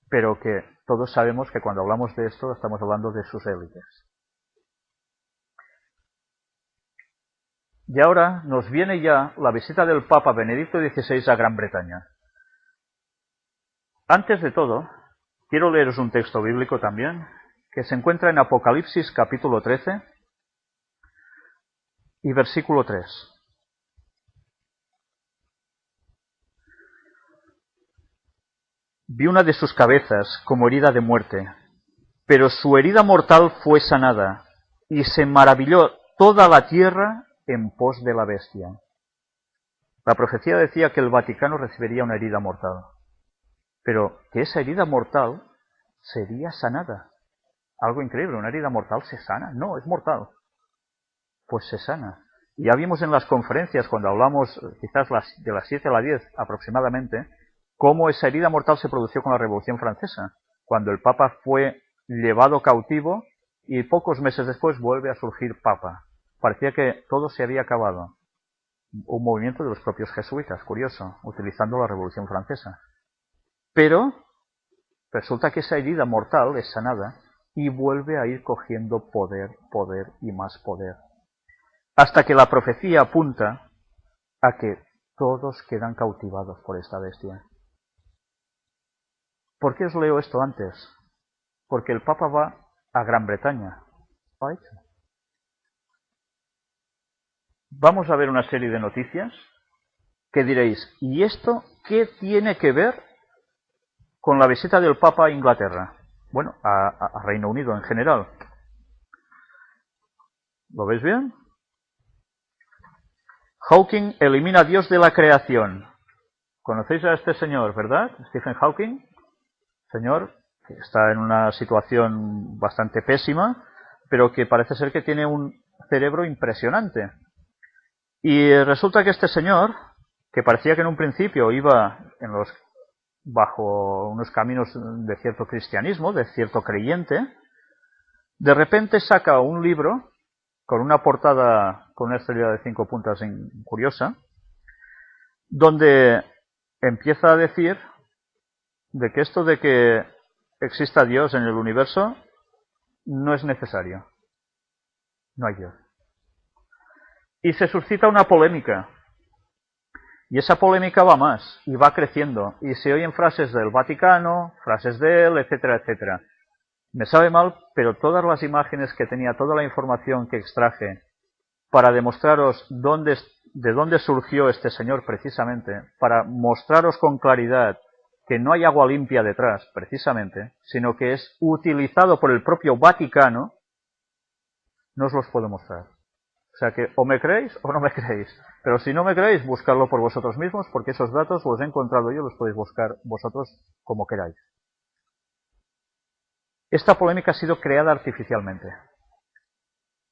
Pero que todos sabemos que cuando hablamos de esto estamos hablando de sus élites. Y ahora nos viene ya la visita del Papa Benedicto XVI a Gran Bretaña. Antes de todo, quiero leeros un texto bíblico también, que se encuentra en Apocalipsis capítulo 13 y versículo 3. Vi una de sus cabezas como herida de muerte, pero su herida mortal fue sanada, y se maravilló toda la tierra en pos de la bestia. La profecía decía que el Vaticano recibiría una herida mortal, pero que esa herida mortal sería sanada. Algo increíble, una herida mortal se sana. No, es mortal. Pues se sana. Y ya vimos en las conferencias, cuando hablamos quizás de las 7 a las 10 aproximadamente, cómo esa herida mortal se produjo con la Revolución Francesa, cuando el Papa fue llevado cautivo y pocos meses después vuelve a surgir Papa. Parecía que todo se había acabado. Un movimiento de los propios jesuitas, curioso, utilizando la Revolución Francesa. Pero resulta que esa herida mortal es sanada y vuelve a ir cogiendo poder, poder y más poder. hasta que la profecía apunta a que todos quedan cautivados por esta bestia. ¿Por qué os leo esto antes? Porque el Papa va a Gran Bretaña. ¿Lo ha hecho? Vamos a ver una serie de noticias que diréis, ¿y esto qué tiene que ver con la visita del Papa a Inglaterra? Bueno, a Reino Unido en general. ¿Lo veis bien? Hawking elimina a Dios de la creación. Conocéis a este señor, ¿verdad? Stephen Hawking. Señor que está en una situación bastante pésima, pero que parece ser que tiene un cerebro impresionante. Y resulta que este señor, que parecía que en un principio iba bajo unos caminos de cierto cristianismo, de cierto creyente, de repente saca un libro con una portada con una estrella de 5 puntas curiosa, donde empieza a decir de que esto de que exista Dios en el universo no es necesario. No hay Dios. Y se suscita una polémica. Y esa polémica va más, y va creciendo, y se oyen frases del Vaticano, frases de él, etcétera, etcétera. Me sabe mal, pero todas las imágenes que tenía, toda la información que extraje para demostraros de dónde surgió este señor precisamente, para mostraros con claridad que no hay agua limpia detrás, precisamente, sino que es utilizado por el propio Vaticano, no os los puedo mostrar. O sea que o me creéis o no me creéis. Pero si no me creéis, buscadlo por vosotros mismos, porque esos datos los he encontrado yo, los podéis buscar vosotros como queráis. Esta polémica ha sido creada artificialmente.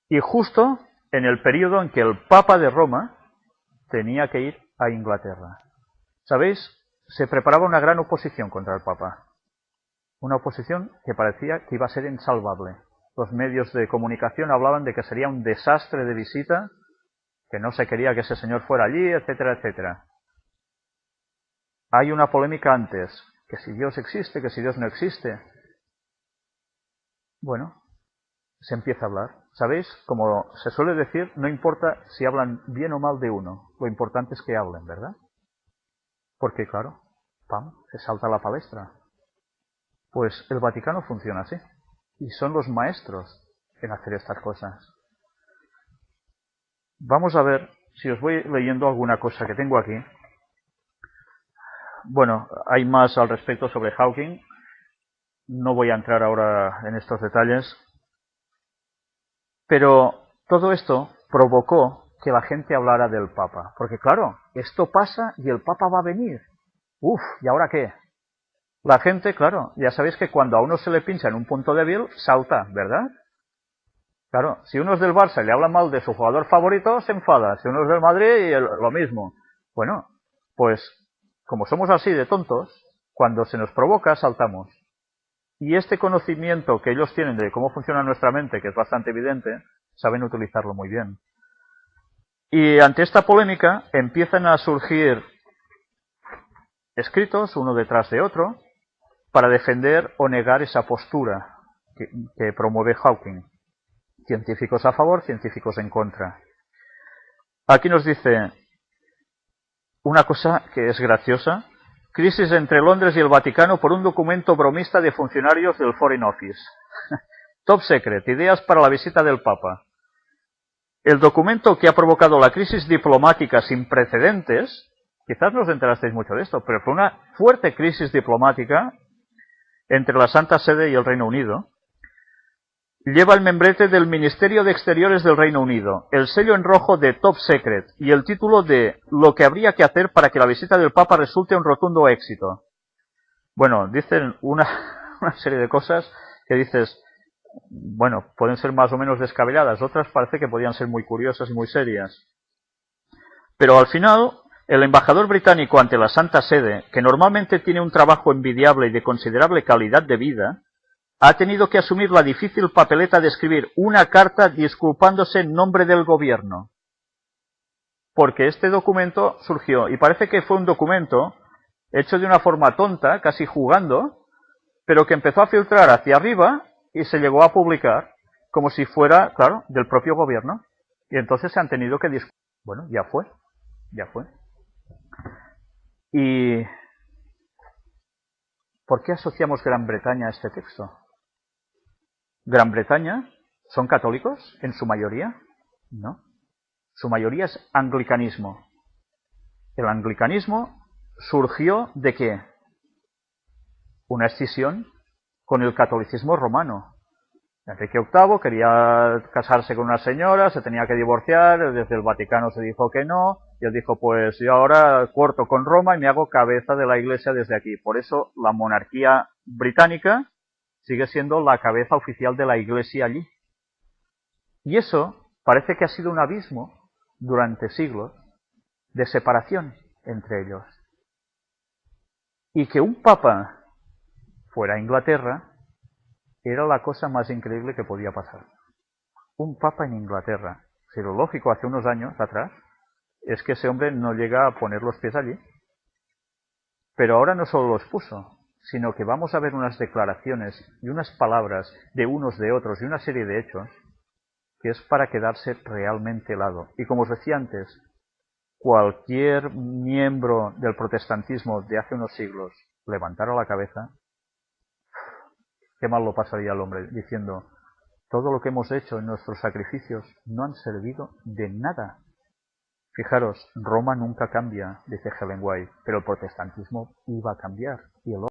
Y justo en el periodo en que el Papa de Roma tenía que ir a Inglaterra. ¿Sabéis? Se preparaba una gran oposición contra el Papa. Una oposición que parecía que iba a ser insalvable. Los medios de comunicación hablaban de que sería un desastre de visita, que no se quería que ese señor fuera allí, etcétera, etcétera. Hay una polémica antes, que si Dios existe, que si Dios no existe. Bueno, se empieza a hablar. ¿Sabéis? Como se suele decir, no importa si hablan bien o mal de uno, lo importante es que hablen, ¿verdad? Porque claro, ¡pam!, se salta a la palestra. Pues el Vaticano funciona así. Y son los maestros en hacer estas cosas. Vamos a ver si os voy leyendo alguna cosa que tengo aquí. Bueno, hay más al respecto sobre Hawking. No voy a entrar ahora en estos detalles. Pero todo esto provocó que la gente hablara del Papa. Porque claro, esto pasa y el Papa va a venir. Uf, ¿y ahora qué? La gente, claro, ya sabéis que cuando a uno se le pincha en un punto débil, salta, ¿verdad? Claro, si uno es del Barça y le habla mal de su jugador favorito, se enfada. Si uno es del Madrid, lo mismo. Bueno, pues como somos así de tontos, cuando se nos provoca, saltamos. Y este conocimiento que ellos tienen de cómo funciona nuestra mente, que es bastante evidente, saben utilizarlo muy bien. Y ante esta polémica empiezan a surgir escritos, uno detrás de otro, para defender o negar esa postura que promueve Hawking. Científicos a favor, científicos en contra. Aquí nos dice una cosa que es graciosa. Crisis entre Londres y el Vaticano por un documento bromista de funcionarios del Foreign Office. Top secret, ideas para la visita del Papa. El documento que ha provocado la crisis diplomática sin precedentes, quizás no os enterasteis mucho de esto, pero fue una fuerte crisis diplomática entre la Santa Sede y el Reino Unido, lleva el membrete del Ministerio de Exteriores del Reino Unido, el sello en rojo de Top Secret y el título de Lo que habría que hacer para que la visita del Papa resulte un rotundo éxito. Bueno, dicen una serie de cosas que dices, bueno, pueden ser más o menos descabelladas, otras parece que podían ser muy curiosas y muy serias. Pero al final, el embajador británico ante la Santa Sede, que normalmente tiene un trabajo envidiable y de considerable calidad de vida, ha tenido que asumir la difícil papeleta de escribir una carta disculpándose en nombre del gobierno. Porque este documento surgió, y parece que fue un documento hecho de una forma tonta, casi jugando, pero que empezó a filtrar hacia arriba y se llegó a publicar como si fuera, claro, del propio gobierno. Y entonces se han tenido que discutir. Bueno, ya fue. ¿Y por qué asociamos Gran Bretaña a este texto? ¿Gran Bretaña son católicos en su mayoría? No. Su mayoría es anglicanismo. El anglicanismo surgió ¿de qué? Una escisión con el catolicismo romano. Enrique VIII quería casarse con una señora, se tenía que divorciar, desde el Vaticano se dijo que no, y él dijo, pues yo ahora corto con Roma y me hago cabeza de la Iglesia desde aquí. Por eso la monarquía británica sigue siendo la cabeza oficial de la Iglesia allí. Y eso parece que ha sido un abismo durante siglos de separación entre ellos. Y que un papa fuera a Inglaterra era la cosa más increíble que podía pasar. Un papa en Inglaterra. Si lo lógico hace unos años atrás es que ese hombre no llega a poner los pies allí. Pero ahora no solo los puso, sino que vamos a ver unas declaraciones y unas palabras de unos de otros y una serie de hechos que es para quedarse realmente helado. Y como os decía antes, cualquier miembro del protestantismo de hace unos siglos levantara la cabeza, qué mal lo pasaría al hombre, diciendo, todo lo que hemos hecho en nuestros sacrificios no han servido de nada. Fijaros, Roma nunca cambia, dice Helen White, pero el protestantismo iba a cambiar.